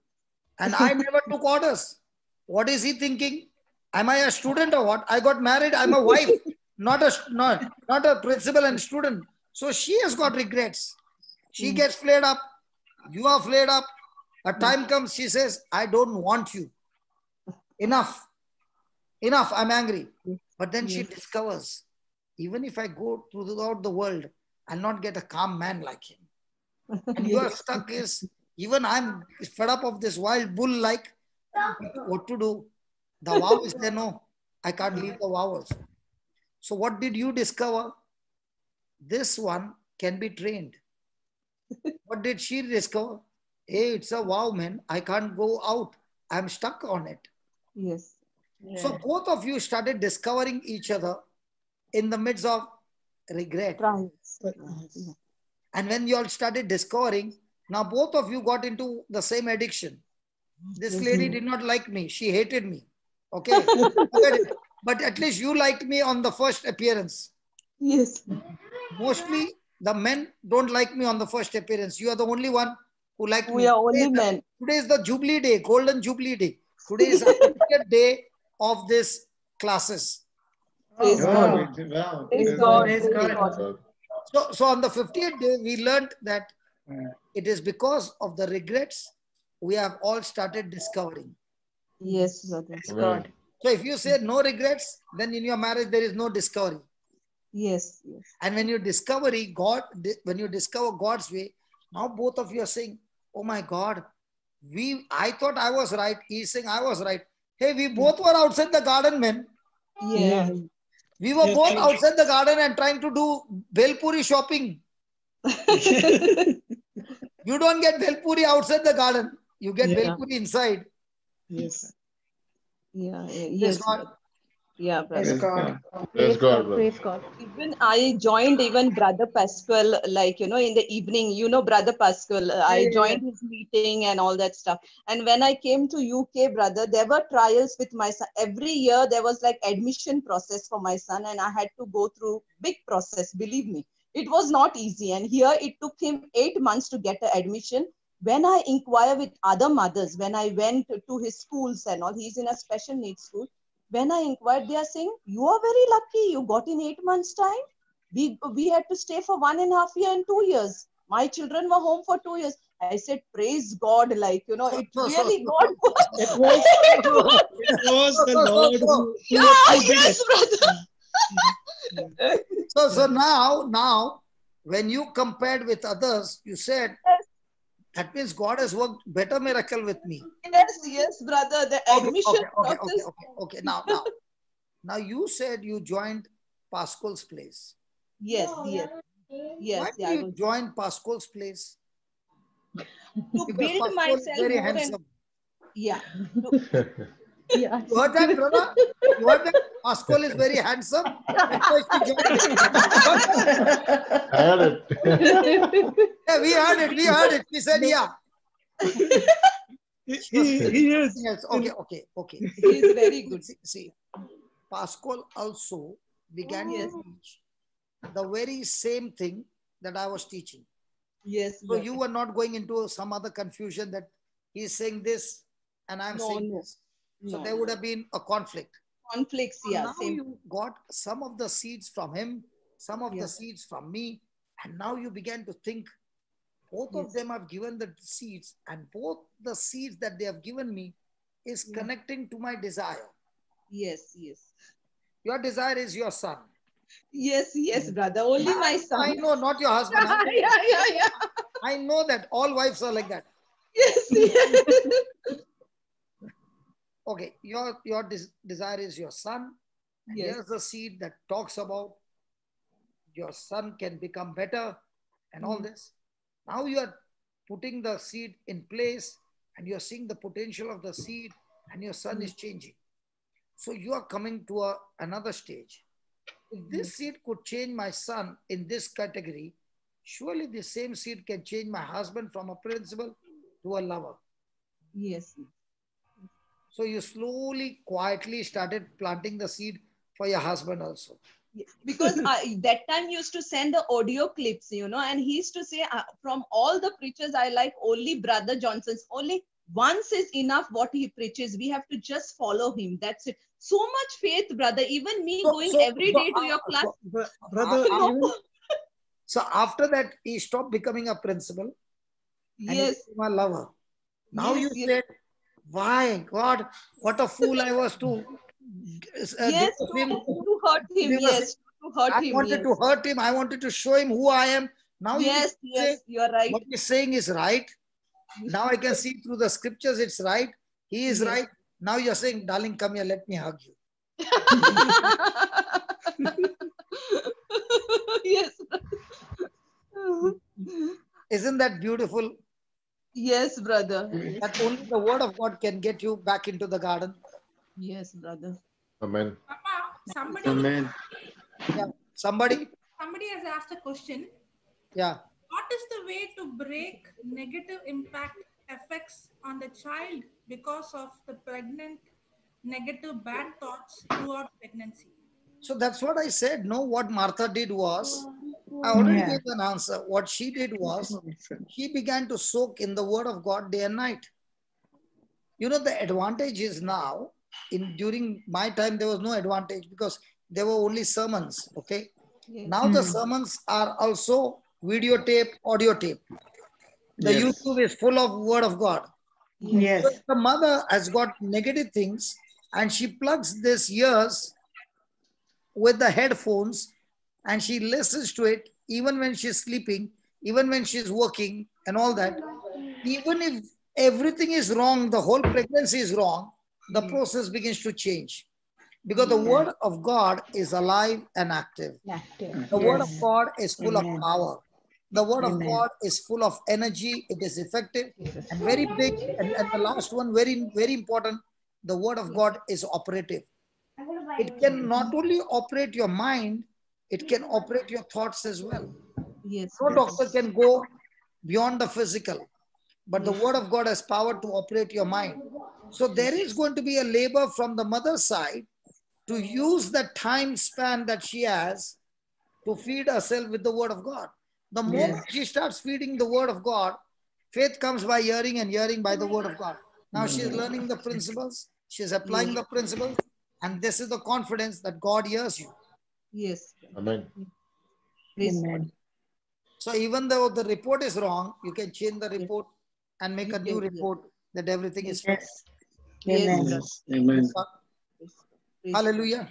and I never took orders. What is he thinking? Am I a student or what? I got married, I'm a wife, not a principal and student. So she has got regrets. She gets flared up. You are flared up. A time comes, she says, I don't want you. Enough, I'm angry. But then she discovers, even if I go throughout the world, I'll not get a calm man like him. And you are stuck is, even I'm fed up of this wild bull like, what to do? The vow is there, no, I can't leave the vow also. So what did you discover? This one can be trained. What did she discover? Hey, it's a vow, man. I can't go out. I'm stuck on it. Yes. So both of you started discovering each other in the midst of regret. And when you all started discovering, now both of you got into the same addiction. This lady did not like me. She hated me. Okay. But at least you liked me on the first appearance. Yes. Mostly the men don't like me on the first appearance. You are the only one who liked me. We are only men. Today is the Jubilee Day, Golden Jubilee Day. Today is the 50th day of this classes. Praise God. So on the 50th day, we learned that it is because of the regrets we have all started discovering. Yes, brother. God. So if you say no regrets, then in your marriage there is no discovery. Yes. And when you discover God's way, now both of you are saying, oh my God, I thought I was right. He's saying I was right. Hey, we both were outside the garden, man. Yeah. We were both outside the garden and trying to do Bhelpuri shopping. You don't get Bhelpuri outside the garden. You get Yeah. Belpuri inside. Yes. Yeah, Praise yes, God. brother. Yeah, Praise brother. God. Praise God, brother. Praise God. Even I joined even Brother Pascal, like, in the evening, Brother Pascal, I Yeah. joined his meeting and all that stuff. And when I came to UK, brother, there were trials with my son. Every year there was like admission process for my son, and I had to go through big process, believe me. It was not easy. And here it took him 8 months to get an admission. When I inquire with other mothers, when I went to his schools and all, he's in a special needs school. When I inquired, they are saying, you are very lucky. You got in 8 months' time. We had to stay for 1.5 years and 2 years. My children were home for 2 years. I said, praise God, like, it really God was. It was, It was. it was the Lord who Yeah, did yes, it. brother. So now, when you compared with others, you said, that means God has worked better miracle with me. Yes, brother. The Okay, admission okay. process. Now you said you joined Pascal's place. Yes. Why Yeah, do I you was join Pascal's place? to Because build Pascal is myself very more and handsome. yeah. Yeah. You heard that, brother? You heard that? Pascal is very handsome. That's why she joined him. I heard it. Yeah, we heard it. She said, yeah. He is. Yes, okay. He is very good. See, Pascal also began Yes. to teach the very same thing that I was teaching. Yes, So brother. you were not going into some other confusion that he's saying this and I'm saying No. this. So No. there would have been a conflict. Conflicts, So yeah. now Same. you got some of the seeds from him, some of the Yes. seeds from me, and now you began to think both of Yes. them have given the seeds, and both the seeds that they have given me is Yeah. connecting to my desire. Yes. Your desire is your son. Yes, brother. Only my I son. know, not your husband. Yeah. I know that all wives are like that. Yes. Okay, your desire is your son. And Yes. here's the seed that talks about your son can become better and all this. Now you are putting the seed in place and you're seeing the potential of the seed and your son is changing. So you are coming to another stage. If this seed could change my son in this category, surely the same seed can change my husband from a principal to a lover. Yes. So you slowly, quietly started planting the seed for your husband also. Because that time used to send the audio clips, and he used to say, from all the preachers, I like only Brother Johnson's. Only once is enough what he preaches. We have to just follow him. That's it. So much faith, brother. Even me going every day to your class. Brother, So after that, he stopped becoming a principal and he Yes. became a lover. Now Yes, you yes. said, why, God, what a fool I was to Yes, give him. to hurt him. Give us- Yes, to hurt I him. wanted Yes. to hurt him. I wanted to show him who I am. Now Yes, you say, you're right. what he's saying is right. Now I can see through the scriptures it's right. He is Yes. right. Now you're saying, darling, come here, let me hug you. Yes. Isn't that beautiful? Yes, brother. That only the word of God can get you back into the garden. Yes, brother. Amen. Papa, somebody, Amen. Yeah. Somebody? somebody has asked a question. Yeah. What is the way to break negative impact effects on the child because of the pregnant negative bad thoughts throughout pregnancy? So that's what I said. No, what Martha did was, I already Yeah. gave an answer. What she did was, she began to soak in the word of God day and night. You know, the advantage is now, during my time, there was no advantage because there were only sermons. Okay. Yes. Now the sermons are also videotape, audio tape. The Yes. YouTube is full of word of God. So Yes. if the mother has got negative things and she plugs this ears with the headphones and she listens to it even when she's sleeping, even when she's working and all that, even if everything is wrong, the whole pregnancy is wrong, the process begins to change. Because the word of God is alive and active. The word of Yes. God is full of Amen. power. The word of Amen. God is full of energy. It is effective and very big. And the last one, very, very important. The word of God is operative. It can not only operate your mind, it can operate your thoughts as well. Yes. No doctor can go beyond the physical, but the word of God has power to operate your mind. So there is going to be a labor from the mother's side to use the time span that she has to feed herself with the word of God. The moment she starts feeding the word of God, faith comes by hearing and hearing by the word of God. Now she is learning the principles, she is applying the principles, and this is the confidence that God hears you. Yes. Amen. Praise God. Amen. So even though the report is wrong, you can change the report and make You a new can, report that everything is fine. Yes. Yes, Amen. brother. Amen. Praise God. Hallelujah.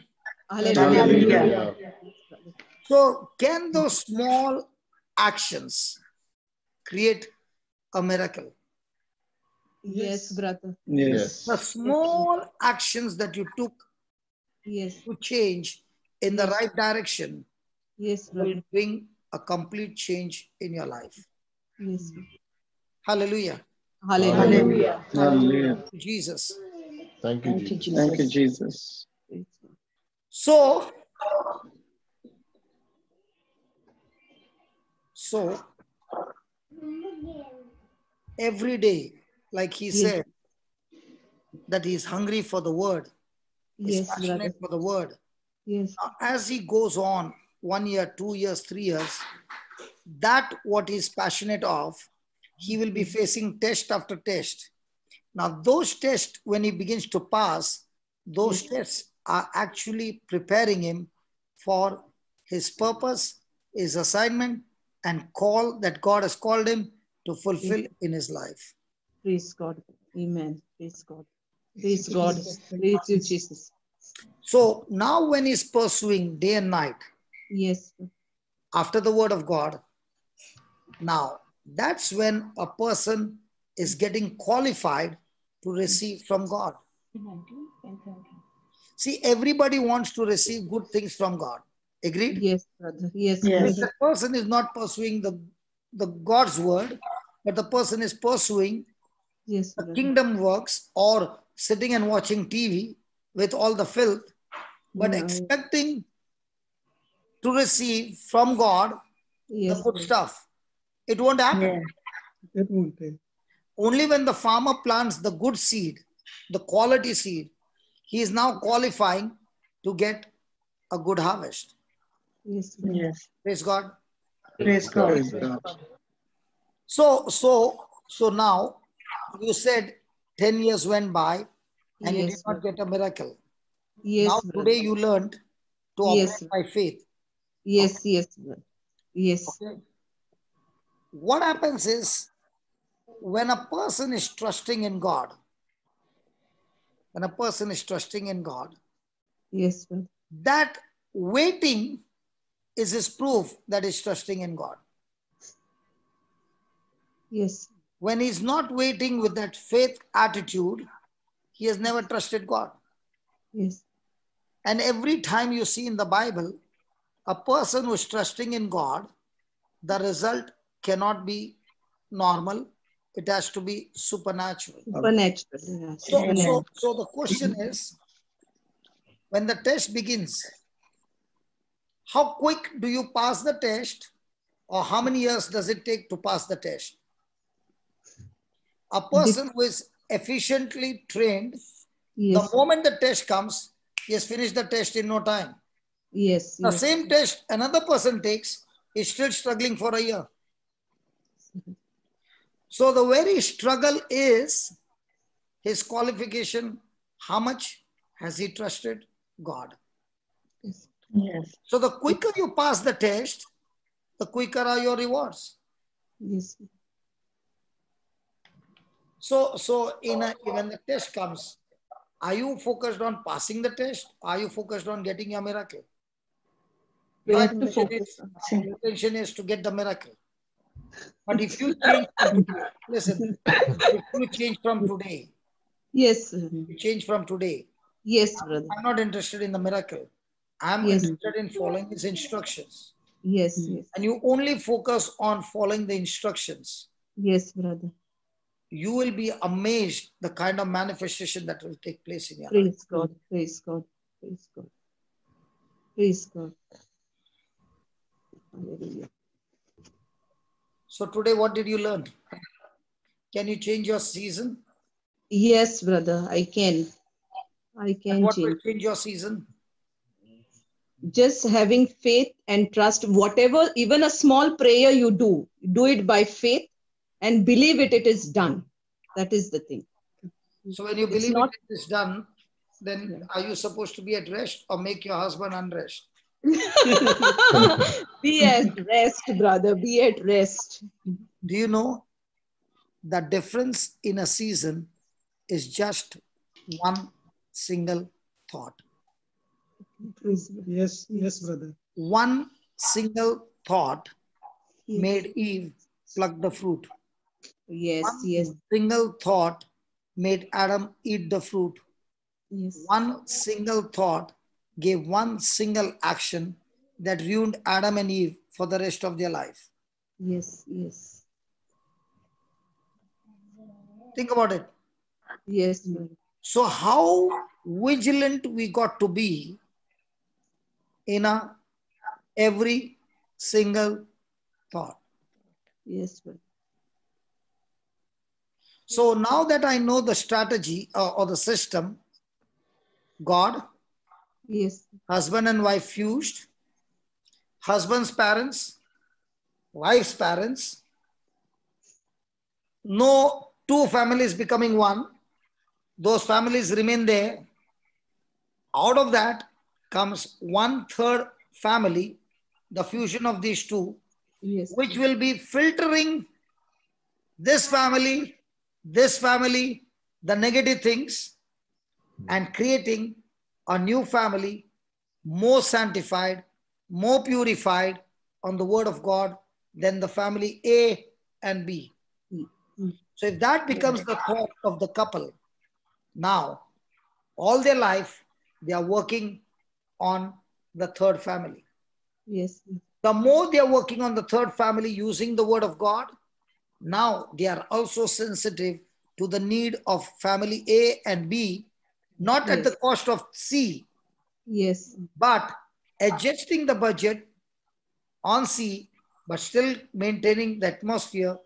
Hallelujah. Hallelujah. So can those small actions create a miracle? Yes, brother. Yes. The small actions that you took Yes. to change in the right direction Yes, will brother. bring a complete change in your life. Yes. Hallelujah. Hallelujah. Hallelujah. Jesus. Thank you, Thank you, Jesus. Thank you, Jesus. Jesus. Praise God. So every day, like he Yes. said, that he is hungry for the word, is Yes, brother. passionate for the word. Yes. As he goes on 1 year, 2 years, 3 years, that what he's passionate of, he will be facing test after test. Now, those tests, when he begins to pass, those tests are actually preparing him for his purpose, his assignment, and call that God has called him to fulfill in his life. Praise God. Amen. Praise God. Praise God. Praise you, Jesus. So now, when he's pursuing day and night Yes. after the word of God, now that's when a person is getting qualified to receive from God. See, everybody wants to receive good things from God. Agreed? Yes, brother. Yes. Yes. If the person is not pursuing the God's word, but the person is pursuing Yes, the brother. kingdom works or sitting and watching TV with all the filth, but Yeah. expecting to receive from God the Yes. good stuff, it won't happen. Yeah. It won't take. Only when the farmer plants the good seed, the quality seed, he is now qualifying to get a good harvest. Yes. Yes. Praise God. Praise God. Praise God. So now you said 10 years went by and you did Yes, not brother. get a miracle. Yes, Now brother. today you learned to Yes. operate by faith. Yes, yes, brother. Yes. Okay. What happens is when a person is trusting in God, Yes, brother. that waiting is his proof that he's trusting in God. Yes. When he's not waiting with that faith attitude, he has never trusted God. Yes. And every time you see in the Bible, a person who is trusting in God, the result cannot be normal. It has to be supernatural. Supernatural. Yeah. Supernatural. So the question is, when the test begins, how quick do you pass the test, or how many years does it take to pass the test? A person who is efficiently trained, the Yes. moment the test comes, he has finished the test in no time. Yes. The Yes. same test another person takes is still struggling for a year. So the very struggle is his qualification. How much has he trusted God? Yes. Yes. So the quicker you pass the test, the quicker are your rewards. Yes. So when the test comes, are you focused on passing the test? Are you focused on getting your miracle? We Your have to focus on. intention is to get the miracle. But if you change from today, listen, if you change from today, Yes. you change from today, Yes, brother. I'm not interested in the miracle. I'm Yes. interested in following his instructions. Yes, yes. and you only focus on following the instructions, Yes, brother. you will be amazed the kind of manifestation that will take place in your life. Praise God. Praise God. Praise God. Praise God. Hallelujah. So today, what did you learn? Can you change your season? Yes, brother, I can. I And can what will change. change your season? Just having faith and trust. Whatever, even a small prayer you do it by faith and believe it is done. That is the thing. So when you It's believe not. it is done, then Yeah. are you supposed to be at rest or make your husband unrest? Be at rest, brother. Be at rest. Do you know the difference in a season is just one single thought? Yes, yes, brother. One single thought Yes, made Eve pluck the fruit. yes, One yes, single thought made Adam eat the fruit. yes. One single thought gave one single action that ruined Adam and Eve for the rest of their life. Yes, yes. Think about it. Yes, brother. So how vigilant we got to be in every single thought. Yes, brother. So now that I know the strategy or the system, God, Yes, husband and wife fused, husband's parents, wife's parents, no two families becoming one, those families remain there. Out of that comes 1/3 family, the fusion of these two, yes, which will be filtering this family, the negative things, and creating a new family, more sanctified, more purified on the word of God than the family A and B. So if that becomes the thought of the couple, now all their life they are working on the third family. yes, The more they are working on the third family using the word of God, now they are also sensitive to the need of family A and B, not at the yes, cost of C, yes, but adjusting the budget on C, but still maintaining the atmosphere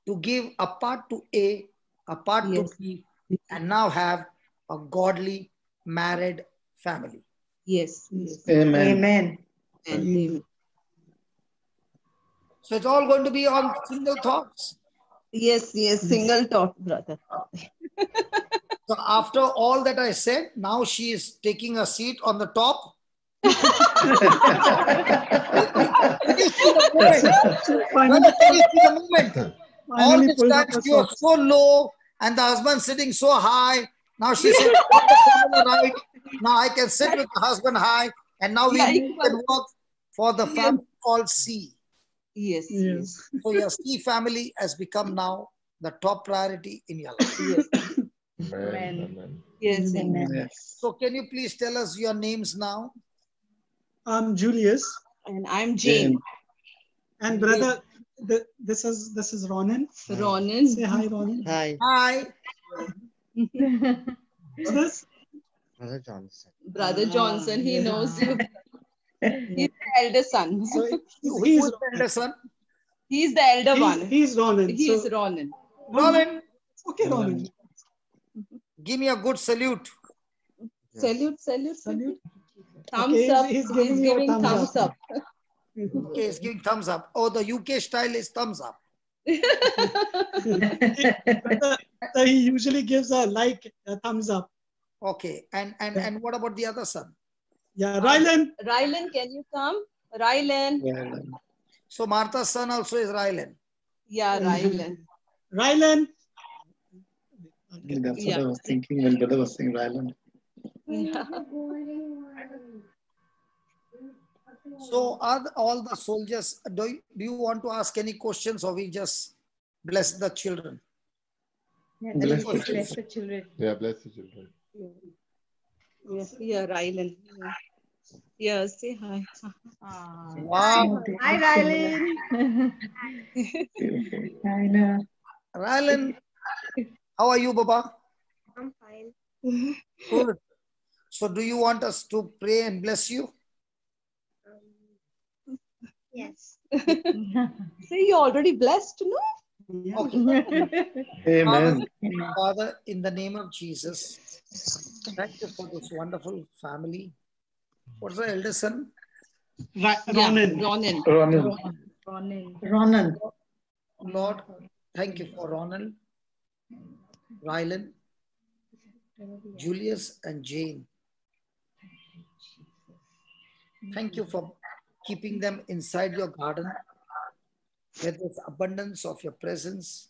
to give a part to A, a part to yes, B, and now have a godly married family. yes, yes. Amen. Amen. And amen. So it's all going to be on single thoughts. Yes, yes, single thought, brother. So after all that I said, now she is taking a seat on the top. Can you see the moment? Brother, can you see the moment? All Finally this pulled time up her she was socks. so low and the husband sitting so high. Now she said, "Put the camera right. Now I can sit with the husband high." And now we Yeah, move and work for the Yes. family called C. Yes, yes, Yes. So your C family has become now the top priority in your life. yes, Amen. Amen. yes, amen. Yes. So can you please tell us your names now? I'm Julius, And I'm Jane. and brother, this is Ronan. Ronan. Say hi, Ronan. Hi. Hi. What's this? Brother Johnson. Brother Johnson, he yeah. knows you. He's the elder son. So Who he's is the elder son? He's the elder one. he's Ronan. He's So Ronan. Roland, okay, Ronan. give me a good salute. Salute, salute, Salute. Thumbs Okay, up. he's giving you a thumbs up. Okay, it's giving thumbs up. Oh, the UK style is thumbs up. So he usually gives a thumbs up. Okay, and what about the other son? Yeah, Rylan. Rylan, can you come? Rylan. So Martha's son also is Rylan. Yeah, Rylan. Rylan. That's what Yeah. I was thinking when brother was saying Ryland. Yeah. So are all the soldiers, do you want to ask any questions or we just bless the children? Bless the questions? children. Yeah, bless the children. Yeah, Rylan. Yeah. Yeah, say hi. Wow. Hi, Rylin. I know. Rylan, how are you, Baba? I'm fine. Good. So do you want us to pray and bless you? Yes. Say you're already blessed, no? Okay. Amen. Father, in the name of Jesus, thank you for this wonderful family. What's the elder son? Ronan. Ronan. Ronan. Ronan. Lord, thank you for Ronald, Rylan, Julius, and Jane. Thank you for keeping them inside your garden with this abundance of your presence.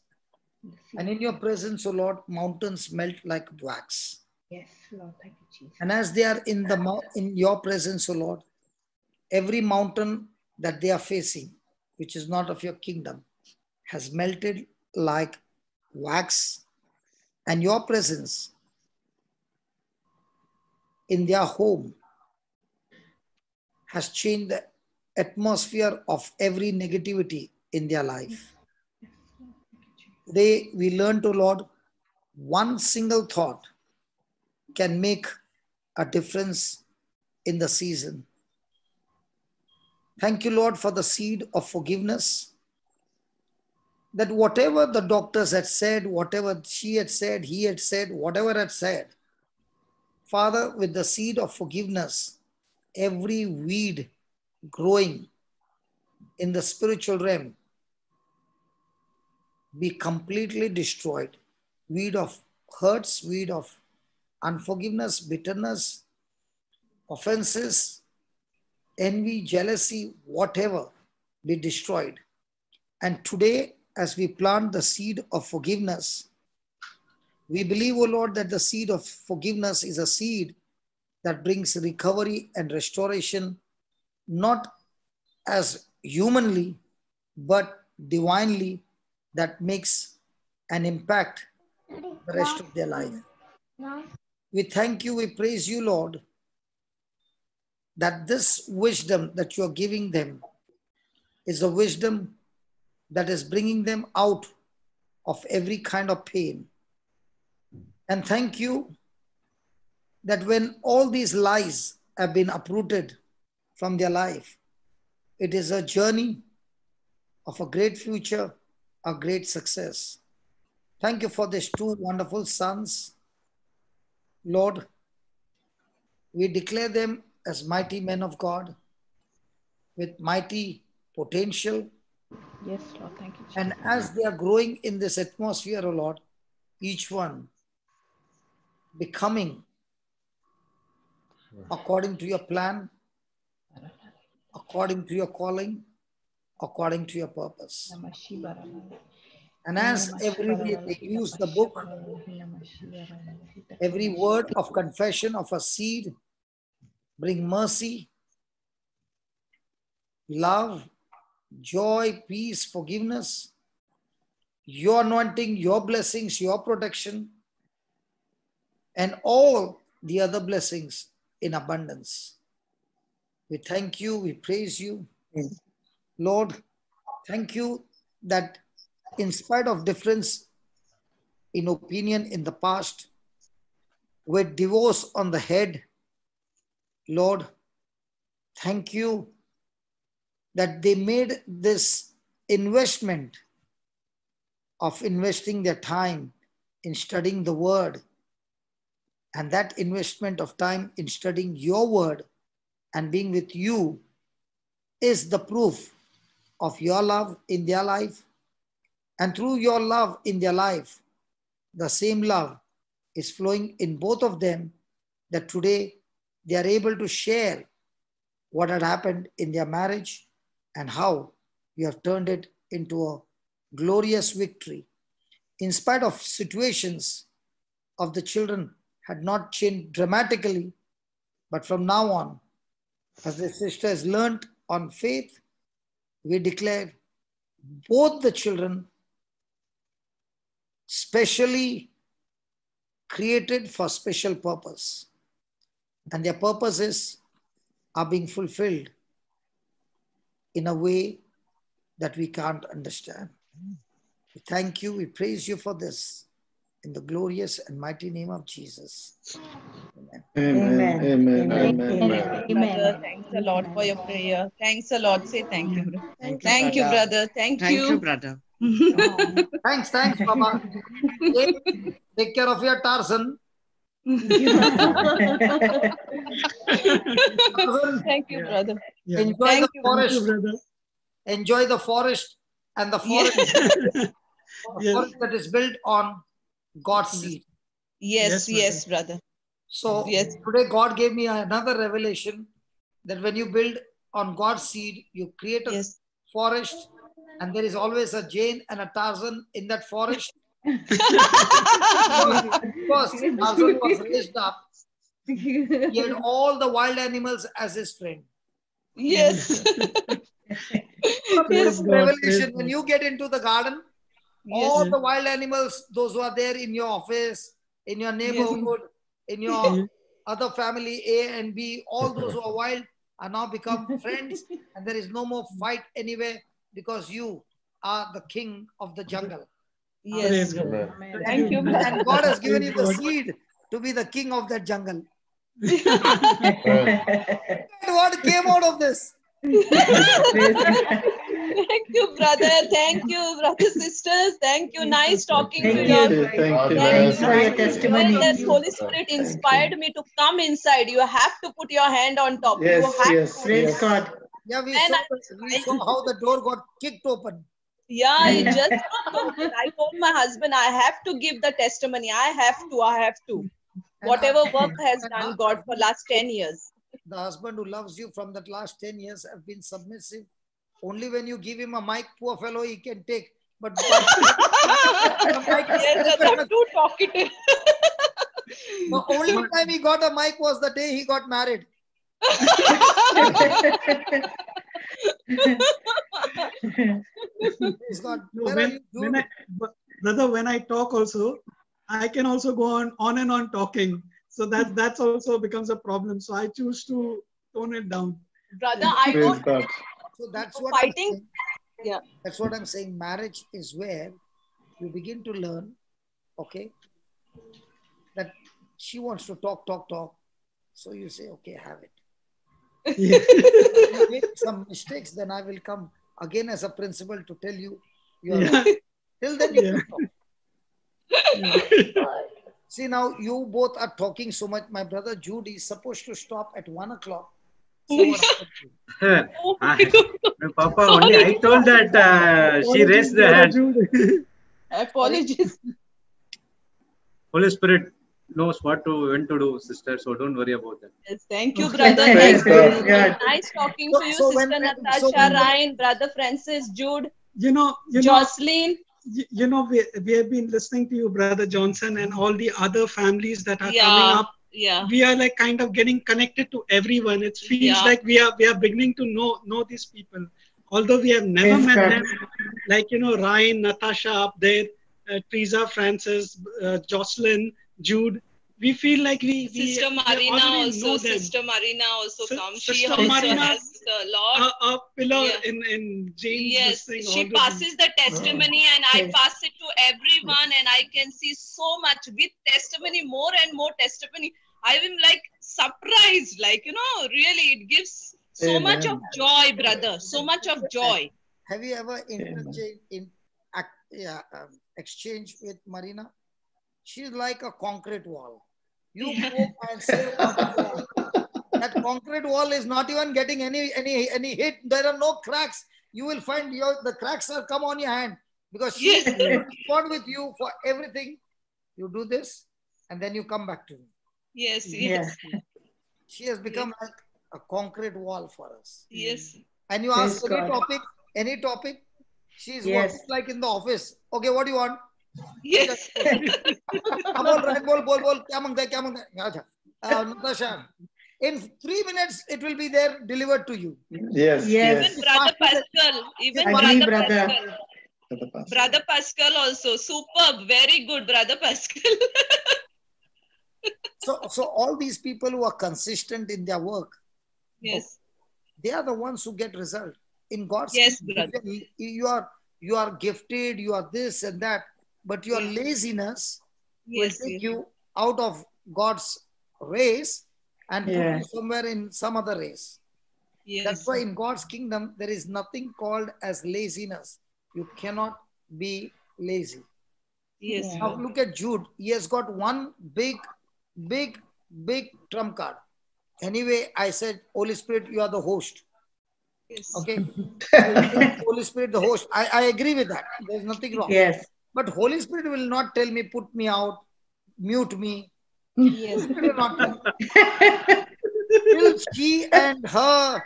And in your presence, O Lord, mountains melt like wax. Yes, Lord. Thank you, Jesus. And as they are in your presence, O Lord, every mountain that they are facing, which is not of your kingdom, has melted like wax. And your presence in their home has changed the atmosphere of every negativity in their life. Today, we learn to, Lord, one single thought can make a difference in the season. Thank you, Lord, for the seed of forgiveness. That whatever the doctors had said, whatever she had said, he had said, whatever had said, Father, with the seed of forgiveness, every weed growing in the spiritual realm be completely destroyed. Weed of hurts, weed of unforgiveness, bitterness, offenses, envy, jealousy, whatever, be destroyed. And today, as we plant the seed of forgiveness, we believe, O Lord, that the seed of forgiveness is a seed that brings recovery and restoration, not as humanly, but divinely, that makes an impact the rest of their life. We thank you, we praise you, Lord, that this wisdom that you're giving them is a wisdom that is bringing them out of every kind of pain. And thank you that when all these lies have been uprooted from their life, it is a journey of a great future, a great success. Thank you for these two wonderful sons. Lord, we declare them as mighty men of God with mighty potential. Yes, Lord. Thank you, Jesus. And as they are growing in this atmosphere, O Lord, each one becoming according to your plan, according to your calling, according to your purpose. And as every day they use the book, every word of confession of a seed bring mercy, love, joy, peace, forgiveness, your anointing, your blessings, your protection, and all the other blessings in abundance. We thank you, we praise you. Lord, thank you that in spite of difference in opinion in the past, with divorce on the head, Lord, thank you that they made this investment of investing their time in studying the word, and that investment of time in studying your word and being with you is the proof of your love in their life. And through your love in their life, the same love is flowing in both of them, that today they are able to share what had happened in their marriage and how you have turned it into a glorious victory. In spite of situations of the children had not changed dramatically, but from now on, as the sister has learned on faith, we declare both the children specially created for special purpose. And their purpose is are being fulfilled in a way that we can't understand. We thank you, we praise you for this in the glorious and mighty name of Jesus. Amen. Amen. Amen. Amen. Amen. Brother, thanks a lot for your prayer. Thanks a lot. Say thank you, brother. Thank Thank you, brother. Thank Thank you, you. brother. Thanks, Baba. Take care of your Tarzan. Thank you, brother. Yeah. Enjoy Thank the you. Thank you, forest. brother. Enjoy the forest and the forest, the Yes. forest that is built on God's seed. Yes, Yes, yes, brother. So Yes. today God gave me another revelation that when you build on God's seed, you create a Yes. forest, and there is always a Jane and a Tarzan in that forest. Because Tarzan was raised up, he had all the wild animals as his friend. Yes. Praise Beautiful God, revelation. praise When God. you get into the garden, Yes. all the wild animals, those who are there in your office, in your neighborhood, in your other family A and B, all those who are wild are now become friends, and there is no more fight anywhere because you are the king of the jungle. Yes. Praise God. Thank you, brother. And God has given you Praise the God. seed to be the king of that jungle. And what came out of this? Thank you, brother. Thank you, brothers, sisters. Thank you. Nice talking to Thank you. you. Thank you. Thanks for your Well, testimony. the Holy Spirit inspired me to come inside. You have to put your hand on top. You Yes, have yes, to. Praise yes. God. Yeah, we And saw how the door got kicked open. Yeah, it just I told my husband I have to give the testimony. I have to. And Whatever work has and done God for last 10 years. the husband who loves you from that last 10 years have been submissive. Only when you give him a mic, poor fellow, he can take. But the mic is Yes, that's too talkative. the only time he got a mic was the day he got married. Praise God. No, Where are you, Jude? brother, when I talk also, I can also go on and on talking. So that's also becomes a problem. So I choose to tone it down. Brother, I Praise don't God. So that's for what I'm fighting. saying. Yeah. That's what I'm saying. Marriage is where you begin to learn, okay, that she wants to talk. So you say, okay, have it. Yeah. If you make some mistakes, then I will come again as a principal to tell you. You are wrong. Till then, you can talk. See, now you both are talking so much. My brother Jude is supposed to stop at 1 o'clock. So what happened to you? Papa, only I told that she raised the hand. Apologies. Holy Spirit knows when to do, sister. So don't worry about that. Yes, thank you, brother. Praise Thank you. God. God. Nice talking to you, So Sister when- Natasha, so when- Ryan, Brother Francis, Jude, You know, Jocelyn. we have been listening to you, Brother Johnson, and all the other families that are coming Yeah, up. yeah. We are like kind of getting connected to everyone. It feels Yeah. like we are beginning to know these people, although we have never Praise met God. them. Like Ryan, Natasha up there, Teresa, Francis, Jocelyn, Jude. We feel like we Sister we Marina already also. know them. Sister Marina also comes. She Sister also Marina, has a lot. a pillar Yeah. in James. Yes, this thing she already. passes the testimony and I Yes. pass it to everyone and I can see so much with testimony, more and more testimony. I am like surprised, really it gives so much of Amen. joy, brother, so much of joy. Have you ever exchange with Marina? She's like a concrete wall. You go and say that concrete wall is not even getting any hit. There are no cracks. You will find the cracks are come on your hand because she Yes. respond with you for everything. You do this and then you come back to me. Yes, Yeah. yes, She has become like a concrete wall for us. yes. And you Praise ask God. any topic, she's Yes. working like in the office. Okay, what do you want? Yes. Bol, kya mangta hai? Natasha, in 3 minutes, it will be there delivered to you. Yes, Yes. Even Brother Pascal, even Agree, Brother brother. Pascal. yes. Brother Pascal also, superb, very good, Brother Pascal. So all these people who are consistent in their work, Yes. They are the ones who get result. In God's Yes, kingdom, brother. you are gifted, you are this and that, but your Yes. laziness will Yes. take Yes. you out of God's race and put Yeah. you somewhere in some other race. That's Yes. why in God's kingdom, there is nothing called as laziness. You cannot be lazy. Yes, Yeah. Now brother. look at Jude. He has got one big, big, big trump card. Anyway, I said, Holy Spirit, you are the host. Yes. Okay. Holy Spirit, the host. I agree with that. There's nothing wrong. Yes. But Holy Spirit will not tell me, put me out, mute me. Yes. Holy Spirit will not tell. Till she and her,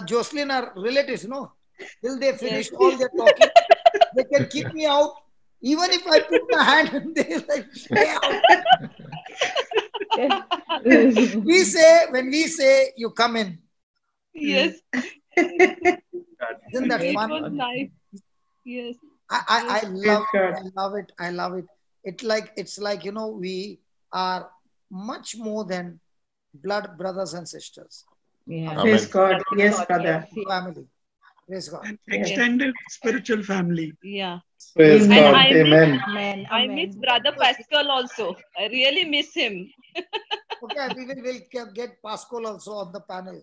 Jocelyn are relatives, no? Till they finish Yes. all their talking, they can keep me out. Even if I put my hand in there, like, stay out. When we say, you come in. Yes. Isn't that It fun? was nice. Yes. I Praise God. love it. I love it. It's like, you know, we are much more than blood brothers and sisters. Yeah. Amen. Praise God. Praise Yes, God. brother. Yes. Family. Praise God. An Yes. extended spiritual family. Yeah. Praise And Amen. God. I miss Amen. Amen. I miss Amen. Brother Pascal also. I really miss him. Okay, we will get Pascal also on the panel.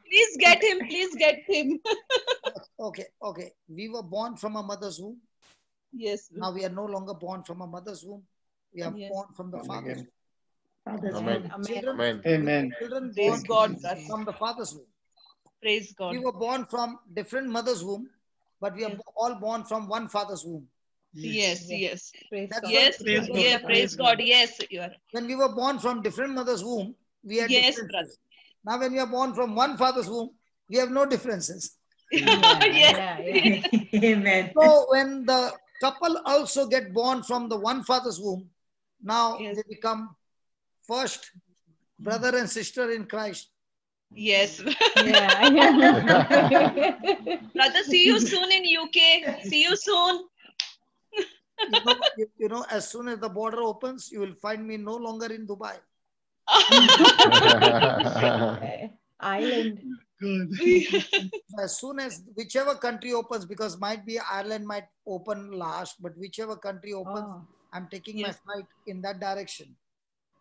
Please get him. Please get him. Okay. We were born from a mother's womb. Yes. Now we are no longer born from a mother's womb. We are Yes. born from the Born Father's again. womb. Father's Amen. womb. Amen. Children, Amen. Amen. children Praise born God, brother. from the Father's womb. Praise God. We were born from different mother's womb, but we are Yes. all born from one Father's womb. Yes. Yes. Yes. Praise That's God. why Yes. Praise people God. Yeah. say Praise God. Yes. You are. when we were born from different mother's womb, we had Yes, differences. Now when we are born from one Father's womb, we have no differences. Yeah. Yes. Yeah. Amen. So when the couple also get born from the one Father's womb, now Yes. they become first brother and sister in Christ. Yes. Yeah. Brother, see you soon in UK. See you soon. You know, as soon as the border opens, you will find me no longer in Dubai. Island. Good. As soon as whichever country opens, because might be Ireland might open last, but whichever country opens, Oh. I'm taking my Yes. flight in that direction.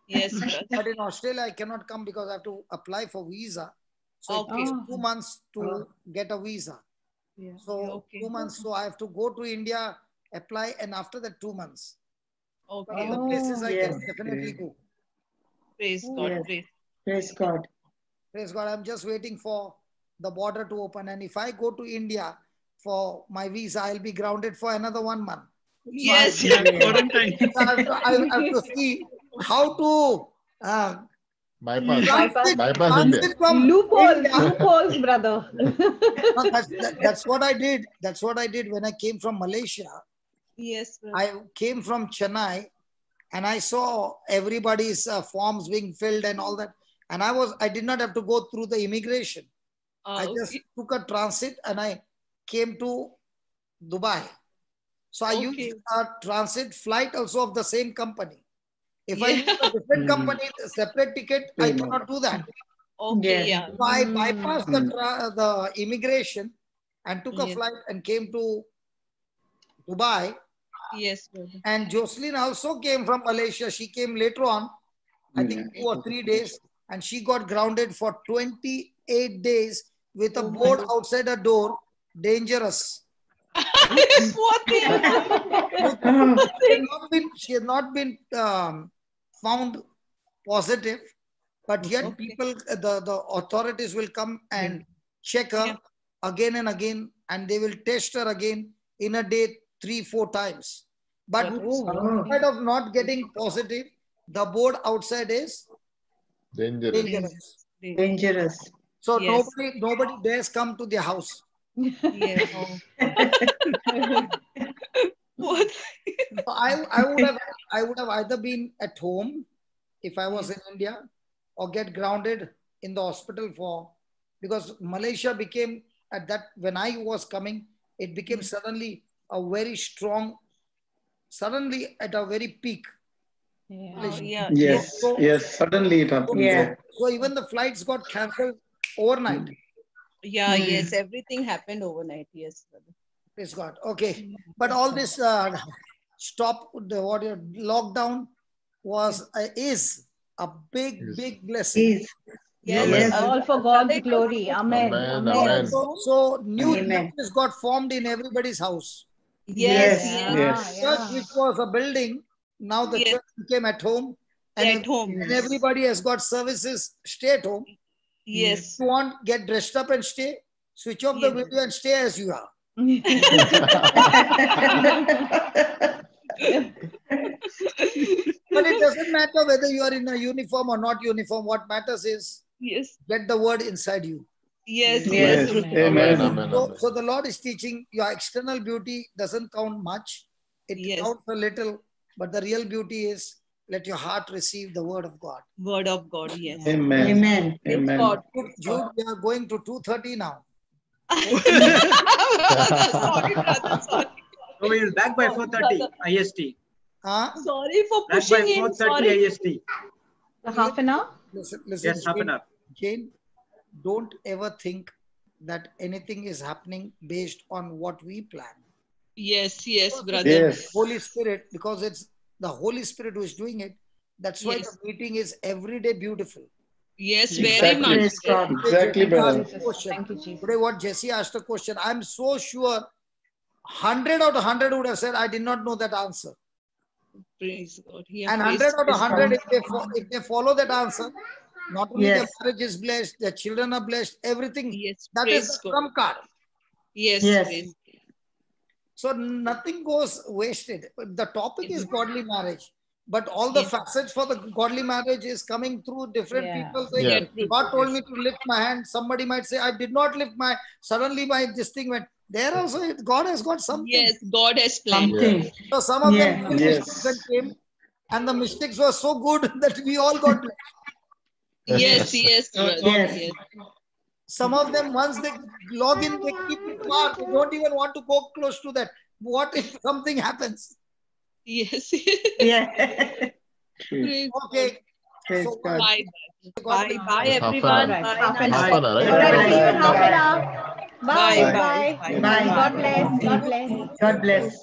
Yes, brother. But in Australia, I cannot come because I have to apply for visa. So it Okay. takes Oh. 2 months to get a visa. Yeah. So Okay. 2 months. So I have to go to India, apply, and after that 2 months. But Okay. other Oh. places I Yes. can definitely go. Praise Oh. God. Yes. Praise. Praise God. Praise God. I'm just waiting for the border to open. And if I go to India for my visa, I'll be grounded for another 1 month. Yes. Yeah, Yeah. quarantine. I have to see how to Bypass. Bypass. Bypass India. transit from Loopholes. India. Loopholes, brother. No, that's what I did. That's what I did when I came from Malaysia. Yes, brother. I came from Chennai and I saw everybody's forms being filled and all that. And I did not have to go through the immigration. I just took a transit and I came to Dubai. So I Okay. used a transit flight also of the same company. If I Yeah. use a different company, a separate ticket, I cannot do that. Okay. Yes. Yeah. So I bypassed the immigration and took a Yes. flight and came to Dubai. Yes, brother. And Jocelyn also came from Malaysia. She came later on, I think 2 or 3 days, and she got grounded for 28 days with a Oh my board God. outside her door, dangerous. Poor thing. Oh. She had not been found positive, but yet Okay. people, the authorities will come and check her Yeah. again and again, and they will test her again in a day 3-4 times. But What? Oh. instead of not getting positive, the board outside is Dangerous. dangerous. Dangerous. So Yes. nobody dares come to their house. Yes. Oh. Poor thing. So I would have either been at home if I was in India, or get grounded in the hospital because Malaysia became at that when I was coming, it became suddenly a very strong, suddenly at a very peak. Oh, yeah. Yes, So, yes, suddenly it happened. Yeah. so even the flights got cancelled overnight. Yeah, yes. Everything happened overnight. Yes, brother. Praise God. Okay, but all this stop the what your lockdown was is a big blessing. Yes. Yes. Amen. All for God's glory. Amen. Amen. Amen. Amen. So new Amen. churches got formed in everybody's house. Yes, Yes. yes. Yes. Church which was a building, now the Yes. church became at home, and, At home. and everybody has got services. Stay at home. Yes. If you want, get dressed up and stay. Switch off the Yes. video and stay as you are. But it doesn't matter whether you are in a uniform or not uniform. What matters is Yes. get the word inside you. Yes. Yes. Yes. Amen. Amen. So the Lord is teaching your external beauty doesn't count much. It Yes. counts a little, but the real beauty is let your heart receive the word of God. Word of God. Yes. Amen. Amen. Amen. God. Jude, we are going to 2:30 now. Sorry, brother. Sorry. So we will back by 4:30 IST. Sorry for Back by pushing in. 4:30 Sorry. IST. Half an hour? Listen, Yes, half an hour. Jane, don't ever think that anything is happening based on what we plan. Yes, yes, brother. Yes. Holy Spirit, because it's the Holy Spirit who is doing it. That's why Yes. the meeting is every day beautiful. Yes, very Exactly. much. Praise God. Exactly, brother. Thank you, Jesus. Today, what Jesse asked a question, I'm so sure 100 out of 100 would have said, I did not know that answer. Praise God. And 100 out of 100, if they follow that answer, not only Yes. their marriage is blessed, their children are blessed, everything. Yes, That is praise the God. trump card. Yes, Yes. praise. So nothing goes wasted. The topic is godly marriage, but all the Yes. facets for the godly marriage is coming through different Yeah. people saying, Yeah. God told me to lift my hand. Somebody might say, I did not lift my, suddenly this thing went. There also, God has got something. Yes, God has planned. Something. So some of them Yeah. made Yes. mistakes and came, and the mistakes were so good that we all got blessed. Yes, yes, brother. Yes. Yes. Some of them, once they log in, they keep it far. They don't even want to go close to that. What if something happens? Yes. Yeah. Praise Okay. Praise So, God. Bye. God Bye. bless. Bye, Half an everyone. hour. Bye. Half an Nice Half hour. an hour, Bye. right? Bye. Bye. Bye. Bye. Bye. Bye. Bye. God bless. God bless.